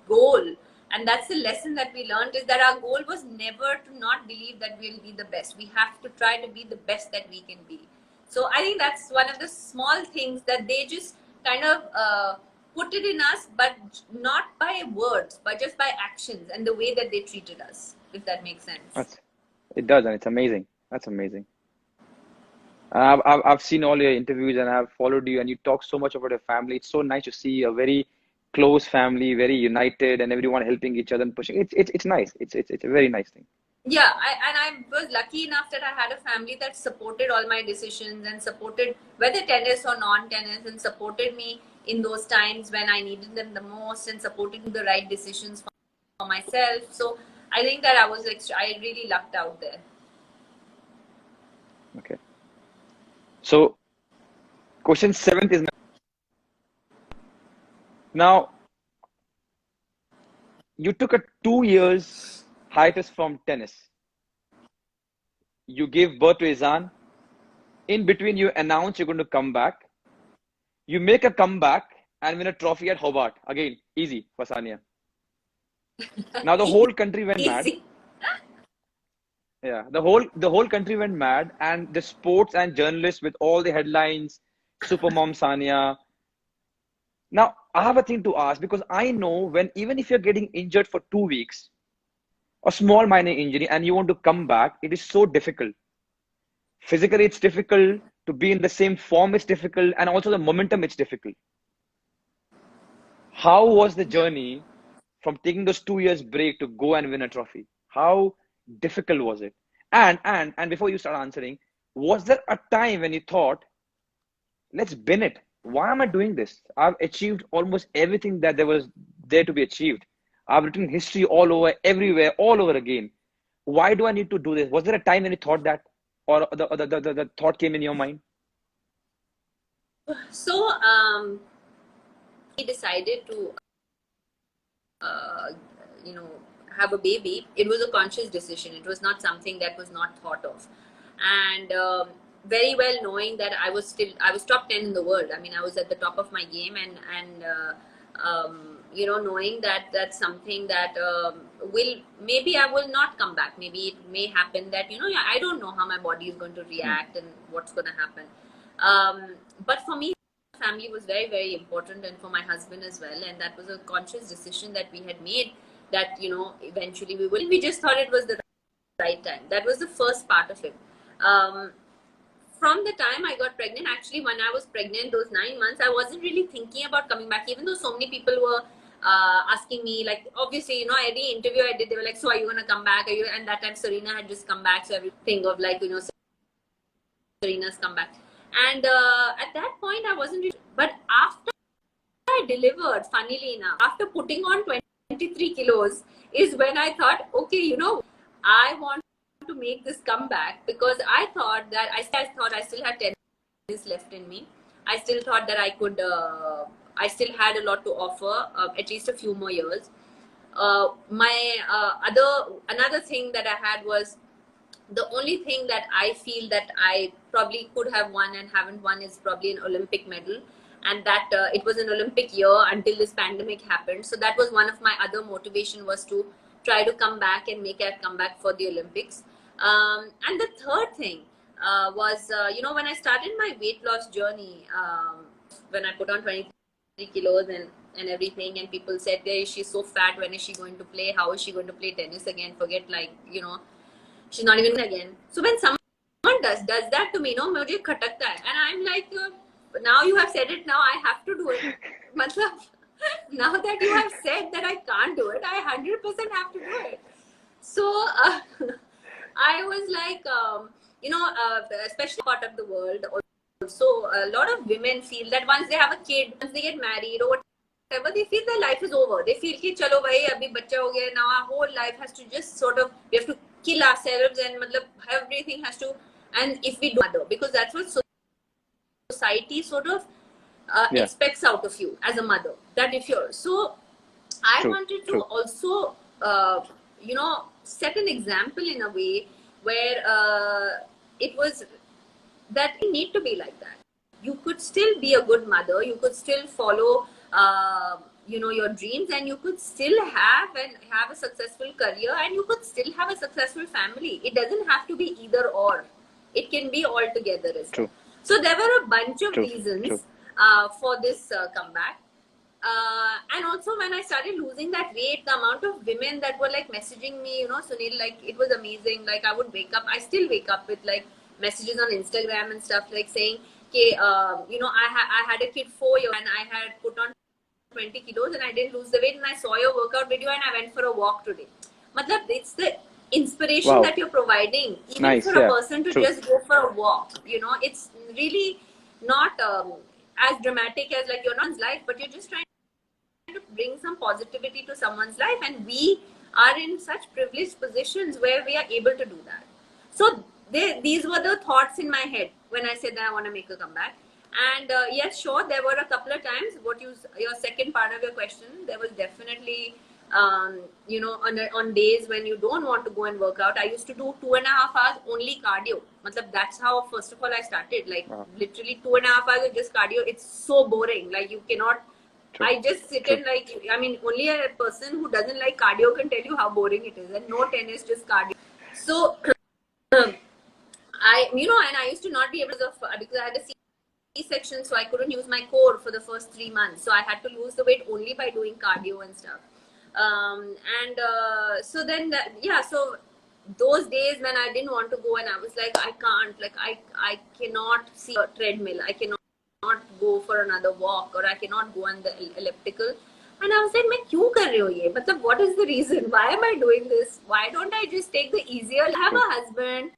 goal, and that's the lesson that we learned, is that our goal was never to not believe that we'll be the best. We have to try to be the best that we can be. So I think that's one of the small things that they just kind of put it in us, but not by words, but just by actions and the way that they treated us, if that makes sense. It does, and it's amazing. That's amazing. I've seen all your interviews and I've followed you, and you talk so much about your family. It's so nice to see a very close family, very united, and everyone helping each other and pushing. It's nice. It's a very nice thing. Yeah, I was lucky enough that I had a family that supported all my decisions and supported whether tennis or non-tennis, and supported me in those times when I needed them the most, and supported the right decisions for myself. So I think that I really lucked out there. Okay. So, question 7th is now, you took a 2 years hiatus from tennis. You gave birth to Izan. In between, you announce you're going to come back. You make a comeback and win a trophy at Hobart. Again, easy for Sania. Now the whole country went mad. Easy. Yeah, the whole country went mad, and the sports and journalists with all the headlines, Supermom Sania. Now I have a thing to ask, because I know when, even if you're getting injured for 2 weeks, a small minor injury, and you want to come back, it is so difficult. Physically, it's difficult to be in the same form. It's difficult, and also the momentum. It's difficult. How was the journey from taking those 2 years break to go and win a trophy? How difficult was it? And before you start answering, was there a time when you thought, let's bin it? Why am I doing this? I've achieved almost everything that there was there to be achieved. I've written history all over, everywhere, all over again. Why do I need to do this? Was there a time when you thought that, or the thought came in your mind? So he decided to you know, have a baby. It was a conscious decision. It was not something that was not thought of. And very well knowing that I was top 10 in the world. I mean, I was at the top of my game, and you know, knowing that that's something that maybe I will not come back. Maybe it may happen that, you know, I don't know how my body is going to react and what's going to happen. But for me, family was very, very important, and for my husband as well. And that was a conscious decision that we had made, that, you know, eventually we just thought it was the right time. That was the first part of it. From the time I got pregnant, actually, when I was pregnant, those 9 months, I wasn't really thinking about coming back, even though so many people were asking me, like, obviously, you know, any interview I did, they were like, so are you going to come back? Are you? And that time Serena had just come back. So everything of, like, you know, Serena's come back. And at that point, I wasn't really, but after I delivered, funnily enough, after putting on 23 kilos, is when I thought, okay, you know, I want to make this comeback, because I thought that I still had 10 years left in me. I still thought that I could, I still had a lot to offer, at least a few more years. Another thing that I had was, the only thing that I feel that I probably could have won and haven't won is probably an Olympic medal. And that it was an Olympic year until this pandemic happened. So that was one of my other motivation, was to try to come back and make a comeback for the Olympics. And the third thing was, you know, when I started my weight loss journey, when I put on 23 kilos and everything, and people said, hey, she's so fat, when is she going to play? How is she going to play tennis again? Forget, like, you know, she's not even again. So when someone does that to me, no, mujhe khatakta hai. And I'm like, now you have said it, now I have to do it. Now that you have said that I can't do it, I 100% have to do it. So I was like, you know, especially part of the world, also a lot of women feel that once they have a kid, once they get married or whatever, they feel their life is over. They feel ki chalo bhai, abhi bachcha ho gaya, now our whole life has to just sort of, we have to kill ourselves, and everything has to, and if we do mother, because that's what society sort of expects out of you as a mother, that if you're, so I wanted to also you know, set an example in a way where it was that you need to be like that. You could still be a good mother, you could still follow you know, your dreams, and you could still have a successful career, and you could still have a successful family. It doesn't have to be either or. It can be all together as well. So there were a bunch of reasons for this comeback. And also when I started losing that weight, the amount of women that were like messaging me, you know, Sunil, like, it was amazing. Like, I would wake up, I still wake up with like messages on Instagram and stuff, like saying, okay, you know, I had a kid 4 years and I had put on 20 kilos and I didn't lose the weight, and I saw your workout video and I went for a walk today. Matlab, it's the inspiration that you're providing, even for a person to just go for a walk. You know, it's really not as dramatic as like your one's life, but you're just trying to bring some positivity to someone's life, and we are in such privileged positions where we are able to do that. So these were the thoughts in my head when I said that I want to make a comeback. And yes, sure, there were a couple of times, your second part of your question, there was definitely you know, on days when you don't want to go and work out, I used to do 2.5 hours only cardio. Matlab, that's how, first of all, I started. Like, literally 2.5 hours of just cardio. It's so boring. Like, you cannot. True. I just sit True. and, like, I mean, only a person who doesn't like cardio can tell you how boring it is. And no tennis, just cardio. So, you know, and I used to not be able to, because I had a C-section, so I couldn't use my core for the first 3 months. So I had to lose the weight only by doing cardio and stuff. So then, so those days when I didn't want to go and I was like, I can't, like, I cannot see a treadmill. I cannot go for another walk, or I cannot go on the elliptical. And I was like, मैं क्यों कर रही हूँ ये? मतलब, what is the reason? Why am I doing this? Why don't I just take the easier? I have a husband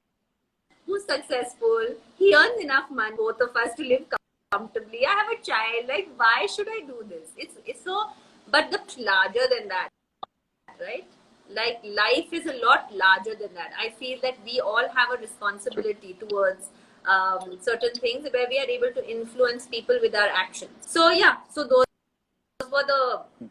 who's successful. He earns enough money, both of us, to live comfortably. I have a child. Like, why should I do this? It's so, but the larger than that, right? Like, life is a lot larger than that. I feel that we all have a responsibility towards certain things where we are able to influence people with our actions. So yeah, so those were the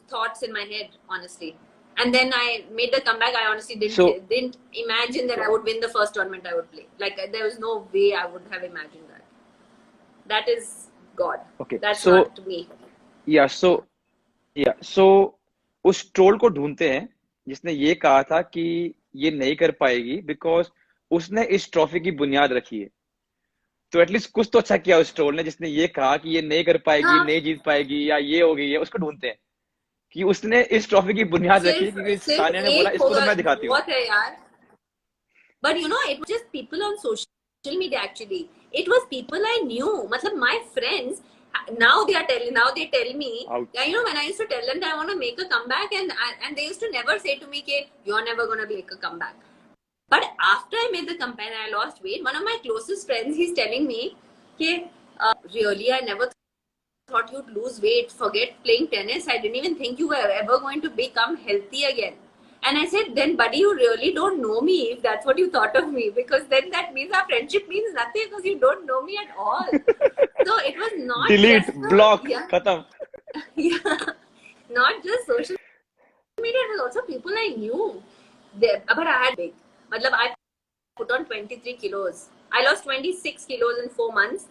thoughts in my head, honestly. And then I made the comeback. I honestly didn't imagine that I would win the first tournament I would play. Like, there was no way I would have imagined that. That is God. Okay. That's So, not me. So उस troll को ढूंढते हैं जिसने ये कहा था कि ये नहीं कर पाएगी बिकॉज उसने इस ट्रॉफी की बुनियाद रखी है. तो एटलीस्ट कुछ तो अच्छा किया उस ट्रोल ने जिसने ये कहा कि ये नहीं कर पाएगी, हाँ. नहीं जीत पाएगी, या ये हो गई है. उसको ढूंढते हैं कि उसने इस ट्रॉफी की बुनियाद रखी है, क्योंकि सानिया ने बोला इसको तो मैं दिखाती हूँ. But you know, it was just people on social media actually. It was people I knew. Matlab, my friends, now they tell me, you know, when I used to tell them that I want to make a comeback, and they used to never say to me, you're never going to make a comeback. But after I made the comeback and I lost weight, one of my closest friends, he's telling me, really, I never thought you'd lose weight. Forget playing tennis. I didn't even think you were ever going to become healthy again. And I said, then buddy, you really don't know me if that's what you thought of me, because then that means our friendship means nothing, because you don't know me at all. So it was not delete, just block, khatam. Yeah, not just social media, it was also people I knew. But I had big. Matlab, I put on 23 kilos. I lost 26 kilos in 4 months,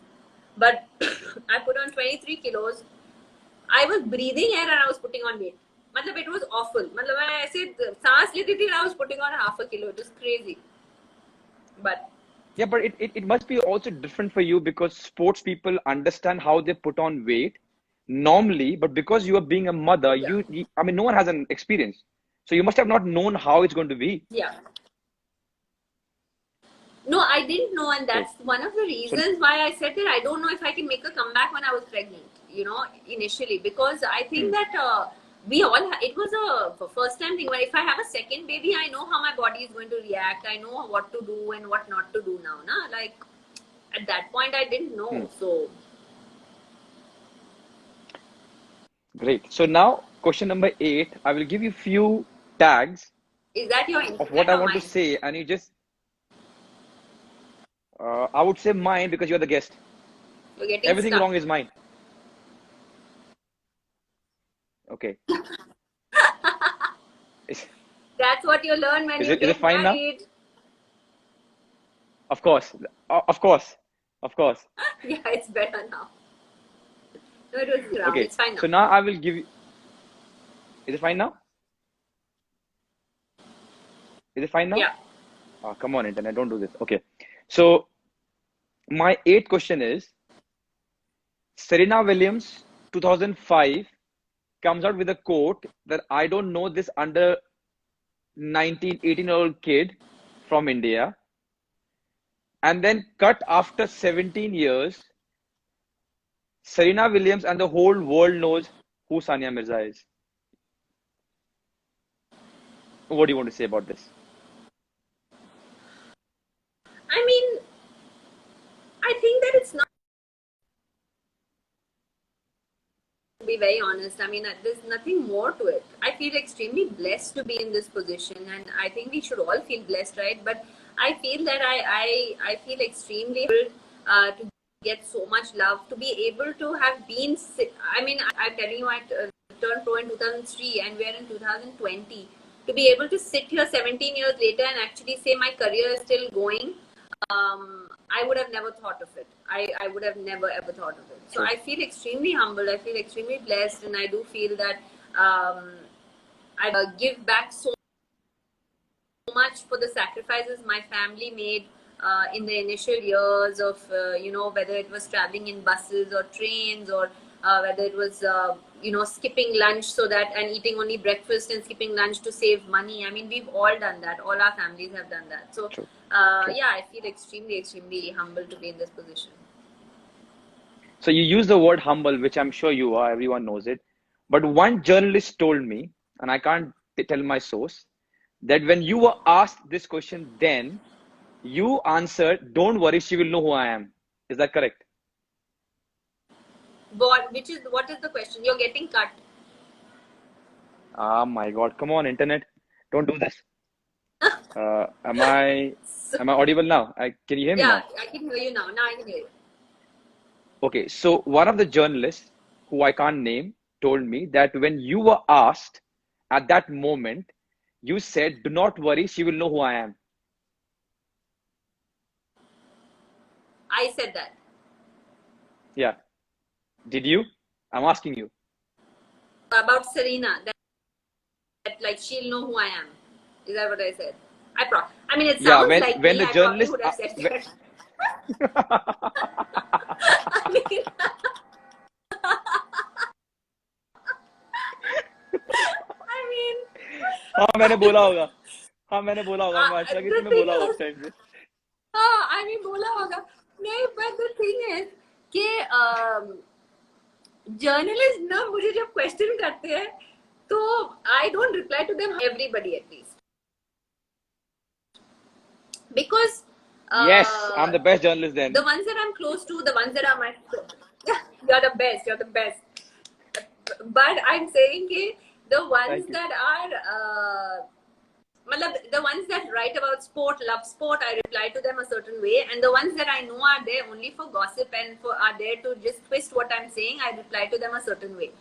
but I put on 23 kilos. I was breathing air and I was putting on weight. Matlab, it was awful. Matlab, I said, saans leti thi and I was putting on half a kilo. It was crazy. But yeah, but it must be also different for you, because sports people understand how they put on weight normally, but because you are being a mother, you I mean, no one has an experience. So you must have not known how it's going to be. Yeah. No, I didn't know, and that's one of the reasons why I said that I don't know if I can make a comeback when I was pregnant, you know, initially, because I think that we all, it was a first time thing, where if I have a second baby, I know how my body is going to react. I know what to do and what not to do now. Na? Like, at that point, I didn't know. So. Great. So now, question number 8, I will give you few tags. Is that your of what I want to say, and you just, I would say mine, because you're the guest. Everything wrong is mine. Okay. That's what you learn when you get fine married. Now? Of course. Of course. Yeah, it's better now. No, it was wrong. Okay. It's fine now. So now I will give you. Is it fine now? Is it fine now? Yeah. Oh, come on, internet, don't do this. Okay. So my 8th question is, Serena Williams, 2005, comes out with a quote that I don't know this under 18-year-old kid from India. And then cut after 17 years, Serena Williams and the whole world knows who Sania Mirza is. What do you want to say about this? I mean, I think that it's not, to be very honest, I mean, there's nothing more to it. I feel extremely blessed to be in this position, and I think we should all feel blessed, right? But I feel that I feel extremely to get so much love, to be able to have been, I mean, I'm telling you, at turned pro in 2003 and we're in 2020. To be able to sit here 17 years later and actually say my career is still going, I would have never thought of it. I would have never ever thought of it. So I feel extremely humbled. I feel extremely blessed, and I do feel that I give back so much for the sacrifices my family made in the initial years of whether it was traveling in buses or trains, or whether it was skipping lunch and eating only breakfast and skipping lunch to save money. I mean, we've all done that. All our families have done that. So True. yeah, I feel extremely humble to be in this position. So you use the word humble, which I'm sure you are, everyone knows it. But one journalist told me, and I can't tell my source, that when you were asked this question then, you answered, "Don't worry, she will know who I am." Is that correct? What is the question? You're getting cut. Oh my God. Come on, internet. Don't do this. Am I audible now? Can you hear me now? Yeah, I can hear you now. Now I can hear you. Okay, so one of the journalists, who I can't name, told me that when you were asked at that moment, you said, "Do not worry, she will know who I am." I said that. Yeah. Did you? I'm asking you. About Serena, that like she'll know who I am. Is that what I said? I mean, it Yeah, sounds when like when me. the I journalist probably would have said when- that. I mean, I mean, हाँ मैंने बोला होगा मैं अच्छा कि the तुमने thing बोला होगा is, उस टाइम पे I mean, बोला होगा. नहीं, but the thing is कि जर्नलिस्ट ना मुझे जब क्वेश्चन करते हैं तो I don't reply to them everybody at least because Yes, I'm the best journalist then. the ones that I'm close to, the ones that are my you're the best but I'm saying कि the ones Thank you. that are the ones that write about sport, love sport, I reply to them a certain way, and the ones that I know are there only for gossip and are there to just twist what I'm saying, I reply to them a certain way.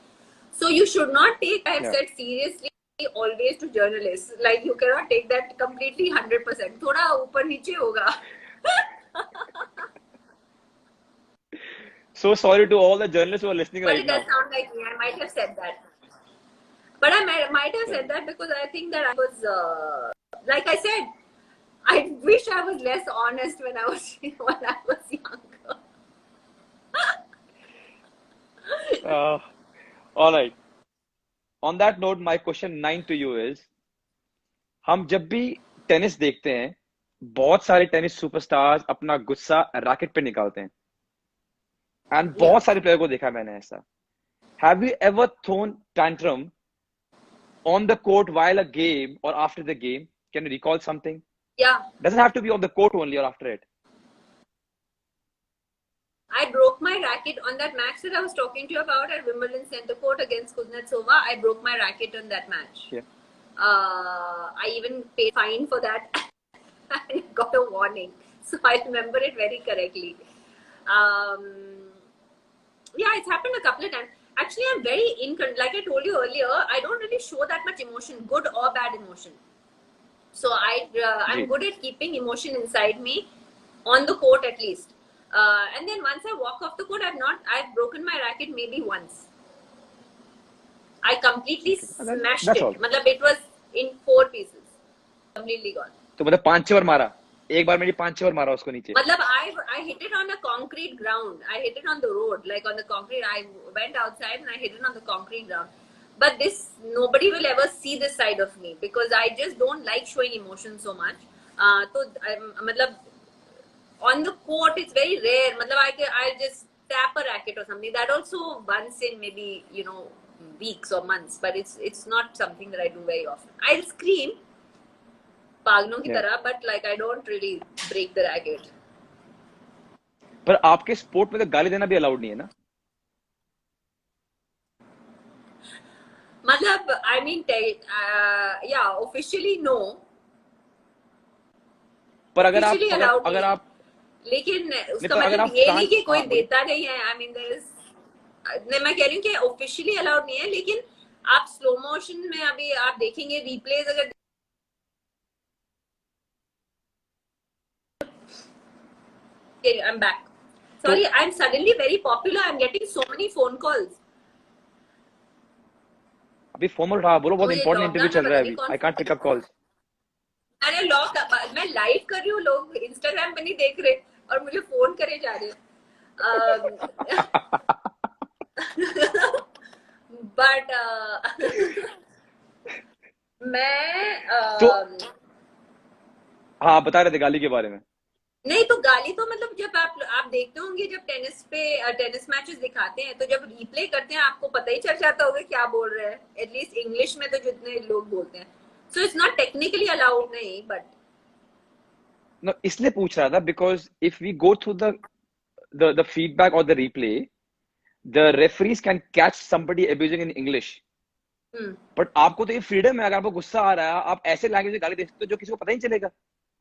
So you should not take I have said seriously always to journalists. Like you cannot take that completely 100%. थोड़ा ऊपर नीचे होगा. So sorry to all the journalists who are listening But right it now. does sound like me. I might have said that. But I might have said that because I think that I was, like I said, I wish I was less honest when I was younger. All right. On that note, my question 9 to you is, हम जब भी tennis देखते हैं, बहुत सारे tennis superstars अपना गुस्सा racket पे निकालते हैं, एंड बहुत सारे प्लेयर को देखा मैंने ऐसा. Have you ever thrown tantrum on the court while a game or after the game? Can you recall something? Yeah. Doesn't have to be on the court only or after it. I broke my racket on that match that I was talking to you about at Wimbledon Center Court against Kuznetsova. I broke my racket on that match. Yeah. I even paid fine for that and got a warning. So I remember it very correctly. Yeah, it's happened a couple of times. Actually, I'm very like I told you earlier, I don't really show that much emotion, good or bad emotion. So I'm good at keeping emotion inside me, on the court at least. And then once I walk off the court, I've broken my racket maybe once. I completely smashed it. Matlab, it was in 4 pieces. Completely gone. तो मतलब 5-6 बार मारा. एक बार मेरी 5-6 बार मारा उसको नीचे. Matlab, I hit it on a concrete ground. I hit it on the road, like on the concrete. I went outside and I hit it on the concrete ground. But nobody will ever see this side of me because I just don't like showing emotion so much. So, matlab, on the court, it's very rare. Matlab, I'll just tap a racket or something. That also once in maybe, weeks or months. But it's not something that I do very often. I'll scream, पागलों की तरह, but like I don't really break the racket. पर आपके sport में तो गाली देना भी अलाउड नहीं है ना? मतलब I mean, yeah, officially no. पर अगर आप लेकिन उसका मतलब ये नहीं कि कोई देता नहीं है. I mean, मैं कह रही हूँ कि officially allowed नहीं है, लेकिन आप स्लो मोशन में अभी आप देखेंगे रिप्लेस अगर I'm back. तो Sorry, I'm suddenly very popular. I'm getting so many phone calls. अभी फोन उठा, बोलो बहुत मुझे इंपॉर्टेंट इंटरव्यू लॉकडाउन में चल रहा पता है नहीं अभी, कौन I can't pick up calls. अरे मैं लाइव कर रही हूँ, लोग इंस्टाग्राम पे नहीं देख रहे और मुझे फोन करे जा रहे हैं. बट मैं तो हाँ, बता रहे थे गाली के बारे में. नहीं तो गाली तो मतलब जब आप देखते होंगे जब टेनिस मैचेस दिखाते हैं तो जब रिप्ले करते हैं आपको पता ही चल जाता होगा क्या बोल रहे हैं, एटलीस्ट इंग्लिश में तो जितने लोग बोलते हैं. So it's not technically allowed नहीं बट No, इसलिए पूछ रहा था because if we go through the feedback और the replay, the referees can catch somebody abusing in English. But आपको तो ये फ्रीडम है, अगर आपको गुस्सा आ रहा है आप ऐसे लैंग्वेज में गाली दे सकते हो जो किसी को पता ही नहीं चलेगा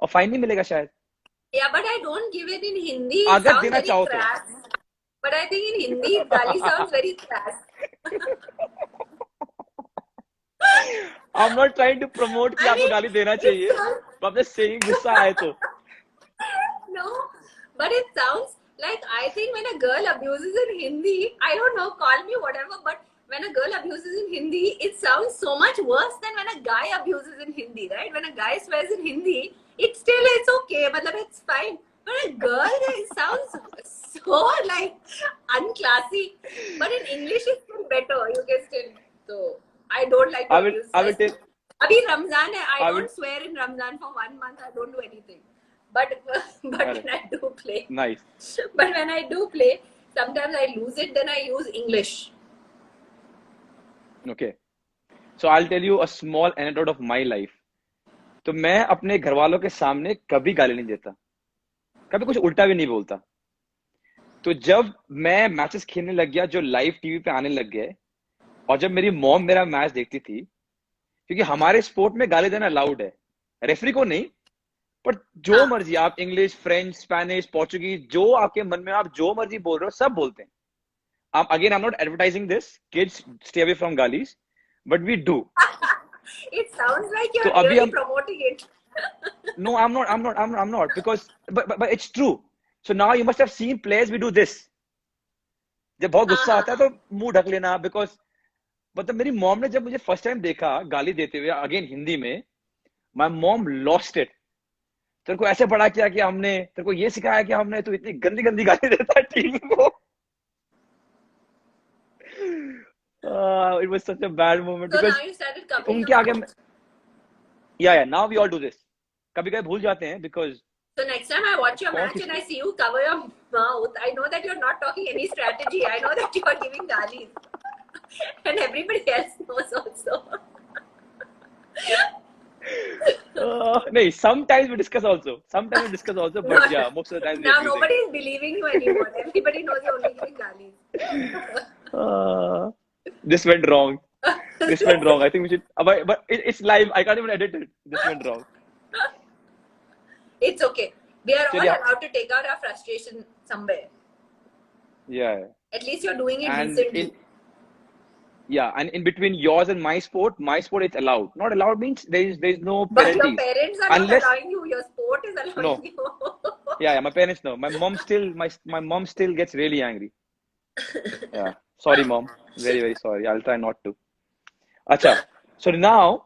और फाइन नहीं मिलेगा शायद. yeah but I don't give it in Hindi. It अगर sounds देना very चाहो तो. crass. But I think in Hindi gali sounds very crass. I'm not trying to promote कि I आपको mean गाली देना it चाहिए, sounds but I'm just saying गुस्सा आए तो. no, but it sounds like I think when a girl abuses in Hindi, I don't know, call me whatever, but when a girl abuses in Hindi, it sounds so much worse than when a guy abuses in Hindi, right? When a guy swears in Hindi, it still is okay, matlab it's fine. But a girl, it sounds so like unclassy. But in English, it's still better. You can still. So I don't like to abuse. I will tell. Abhi Ramzan hai. I I will. don't swear in Ramzan for 1 month. I don't do anything. But when I do play, Nice. but when I do play, sometimes I lose it. Then I use English. Okay. So I'll tell you a small anecdote of my life. तो मैं अपने घर वालों के सामने कभी गाली नहीं देता, कभी कुछ उल्टा भी नहीं बोलता. तो जब मैं मैचेस खेलने लग गया जो लाइव टीवी पे आने लग गए, और जब मेरी मॉम मेरा मैच देखती थी, क्योंकि हमारे स्पोर्ट में गाली देना अलाउड है, रेफरी को नहीं, पर जो मर्जी आप इंग्लिश, फ्रेंच, स्पेनिश, पोर्चुगीज, जो आपके मन में आप जो मर्जी बोल रहे हो सब बोलते हैं. Again, I'm not advertising this. Kids, stay away from galis, but we do. It sounds like तो you're अभी really हम promoting it. No, I'm not because but it's true. So now you must have seen players we do this. जब बहुत गुस्सा आता है तो मुंह ढक लेना, because मतलब मेरी मॉम ने जब मुझे फर्स्ट टाइम देखा गाली देते हुए अगेन हिंदी में, my mom lost it. तेरे को ऐसे बड़ा किया कि हमने, तेरे को ये सिखाया कि हमने, तो इतनी गंदी गंदी गाली देता है टीम को. It was such a bad moment So because now you started covering उनके your आगे mouth. yeah, now we all do this. कभी कभी भूल जाते हैं because So next time I watch your match and I see you cover your mouth, I know that you're not talking any strategy. I know that you are giving galis. And everybody else knows also. no, sometimes we discuss also. But yeah, most of the time we Now abuse nobody is believing you anymore. Everybody knows you're only giving galis. This went wrong. I think we should. But it's live. I can't even edit it. This went wrong. It's okay. We are all Yeah. allowed to take out our frustration somewhere. Yeah. At least you're doing it And decently. and in between yours and my sport it's allowed. Not allowed means there's no But your penalties. parents are Unless, not allowing you. Your sport is allowing No. you. Yeah, my parents know. My mom still gets really angry. Yeah. Sorry, mom. Very, very sorry. I'll try not to. Acha. So now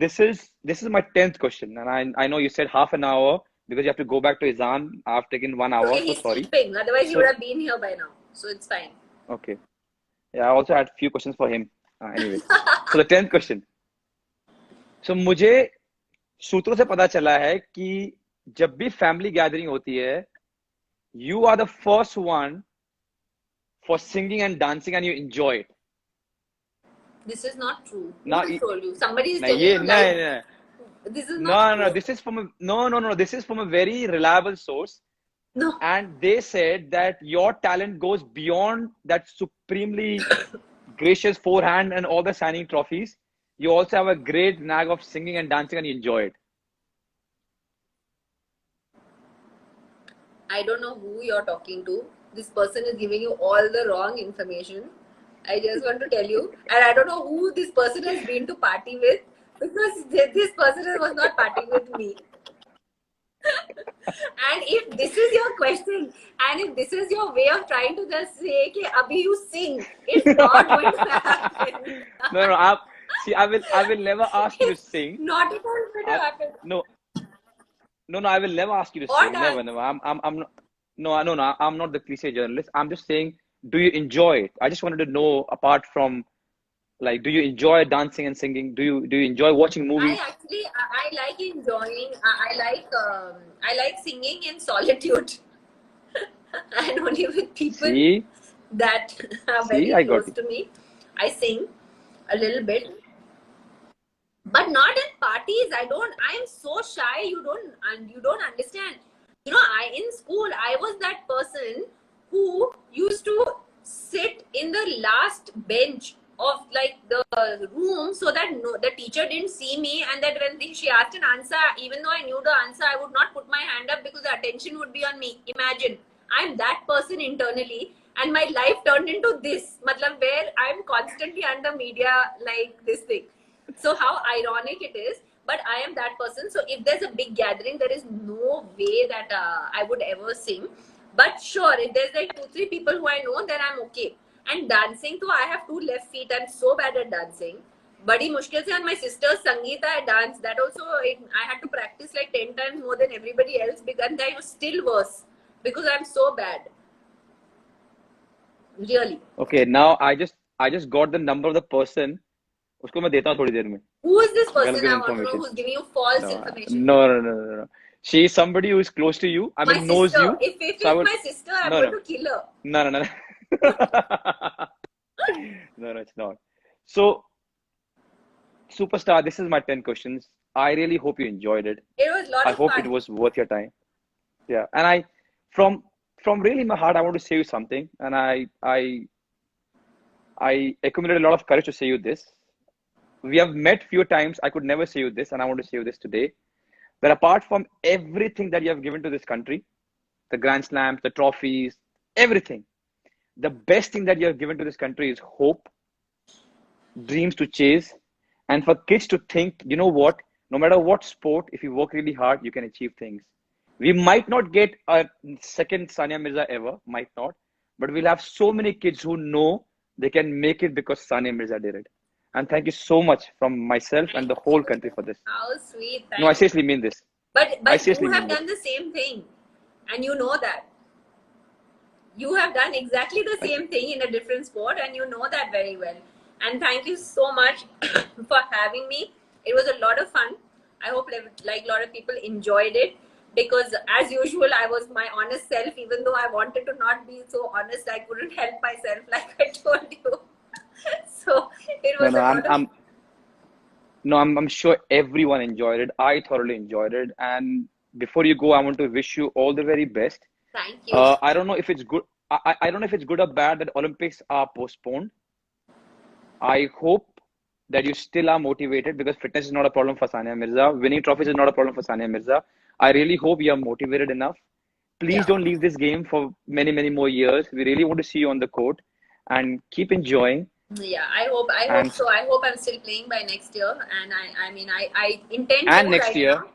this is my 10th question, and I know you said half an hour because you have to go back to Izan. I've taken 1 hour, Okay, so he's sorry. sleeping. Otherwise, he So- would have been here by now. So it's fine. Okay. Yeah, I also had a few questions for him. Anyway, so the 10th question. So मुझे सूत्रों से पता चला है कि जब भी family gathering होती है, you are the first one for singing and dancing and you enjoy it. This is not true. Now, Who told you? Somebody is No, telling you guys. no. This is No, not no, true. this is from no. This is from a very reliable source, No. and they said that your talent goes beyond that supremely gracious forehand and all the signing trophies. You also have a great knack of singing and dancing, and you enjoy it. I don't know who you're talking to. This person is giving you all the wrong information. I just want to tell you, and I don't know who this person has been to party with, because this person was not partying with me. And if this is your question, and if this is your way of trying to just say, "Ki abhi you sing," it's not going to happen. No, no. See, I will never ask you to It's sing. not at all going to happen. No, no, no. I will never ask you to Or sing. Never, dance. never. I'm not. No, no, no. I'm not the cliche journalist. I'm just saying, do you enjoy it? I just wanted to know, apart from like, do you enjoy dancing and singing? Do you enjoy watching I movies? actually I like enjoying. I like singing in solitude and only with people See, that are see, very I got close you. to me. I sing a little bit, but not in parties. I am so shy. You don't understand. You know, I in school I was that person who used to sit in the last bench of like the room, so that the teacher didn't see me, and that when she asked an answer, even though I knew the answer, I would not put my hand up because the attention would be on me. Imagine, I'm that person internally, and my life turned into this matlab, where I'm constantly under media, like this thing. So how ironic it is, but I am that person. So if there's a big gathering, there is no way that I would ever sing. But sure, if there's like 2 3 people who I know, then I'm okay. And dancing too, I have 2 left feet. I'm so bad at dancing. Badi mushkil se, and my sister Sangeeta, I dance. That also, I had to practice like 10 times more than everybody else, because I was still worse because I'm so bad. Really. Okay, now I just got the number of the person. उसको मैं देता हूँ थोड़ी देर में. Who is this Gonna person? give I want to know information. who's giving you false No, information. no, no, no, no, no. She is somebody who is close to you. I My mean, knows sister. you. If So I it's would. my sister, I'm No, going no, to kill her. no, no, no. No, no, it's not. So, Superstar, this is my 10 questions. I really hope you enjoyed it. It was a lot I of hope it fun. was worth your time. Yeah, and from from really my heart, I want to say you something, and I accumulated a lot of courage to say you this. We have met few times. I could never say you this, and I want to say you this today. That apart from everything that you have given to this country, the Grand Slams, the trophies, everything, the best thing that you have given to this country is hope, dreams to chase, and for kids to think, you know what, no matter what sport, if you work really hard, you can achieve things. We might not get a second Sania Mirza ever, might not, but we'll have so many kids who know they can make it because Sania Mirza did it. And thank you so much from myself and Thank the whole you. country for this. How sweet. No, I Thank you. seriously mean this. I But you seriously have mean this. done the same thing, and you know that. You have done exactly the Thank you. same thing in a different sport, and you know that very well. And thank you so much for having me. It was a lot of fun. I hope like a lot of people enjoyed it, because as usual I was my honest self. Even though I wanted to not be so honest, I couldn't help myself, like I told you. So it No, was no, a lot of I'm sure everyone enjoyed it. I thoroughly enjoyed it. And before you go, I want to wish you all the very best. thank you. I don't know if it's good. I don't know if it's good or bad that Olympics are postponed. I hope that you still are motivated, because fitness is not a problem for Sania Mirza. Winning trophies is not a problem for Sania Mirza. I really hope you are motivated enough. Please Yeah. don't leave this game for many, many more years. We really want to see you on the court, and keep enjoying. Yeah, I hope And so. I hope I'm still playing by next year, and I mean, I intend to and next right year, now.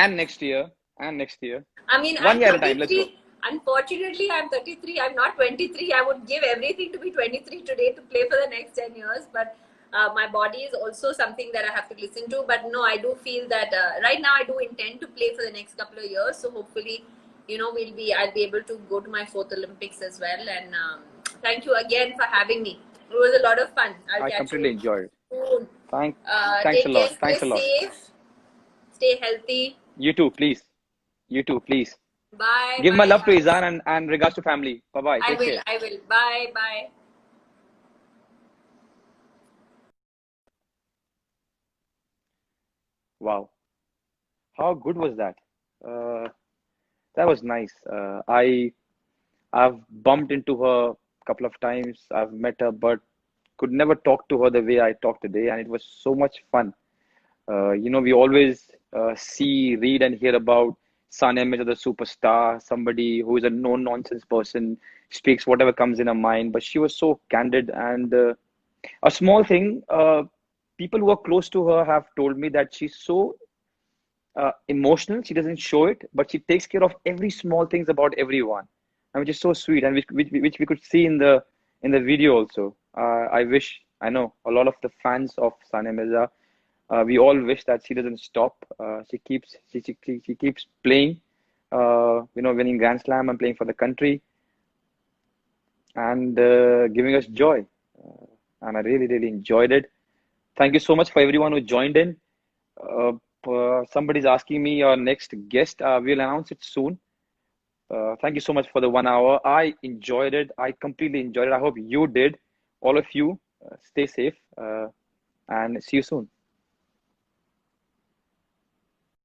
and next year, and next year. I mean, One I'm year at a time. Let's go. 33. Unfortunately, I'm 33. I'm not 23. I would give everything to be 23 today to play for the next 10 years. But my body is also something that I have to listen to. But no, I do feel that right now I do intend to play for the next couple of years. So hopefully, I'll be able to go to my 4th Olympics as well. And thank you again for having me. It was a lot of fun. I'll I catch completely you enjoyed it. soon. Thanks a Take care. lot. Stay Thanks a lot. safe. Stay healthy. You too, please. You too, please. Bye. Give my Bye. love to Izan and regards to family. Bye bye. I Take will. care. I will. Bye. Bye. Wow. How good was that? Uh, that was nice. I've bumped into her a couple of times. I've met her, but could never talk to her the way I talked today, and it was so much fun. We always see, read, and hear about Sania Mirza, the superstar, somebody who is a no nonsense person, speaks whatever comes in her mind. But she was so candid, and a small thing. People who are close to her have told me that she's so emotional. She doesn't show it, but she takes care of every small things about everyone, and which is so sweet, and which we could see in the video also. I wish, I know a lot of the fans of Sania Mirza. We all wish that she doesn't stop. She keeps playing. Winning Grand Slam and playing for the country, and giving us joy. And I really, really enjoyed it. Thank you so much for everyone who joined in. Somebody's asking me our next guest. We'll announce it soon. Thank you so much for the 1 hour. I enjoyed it. I completely enjoyed it. I hope you did. All of you, stay safe and see you soon.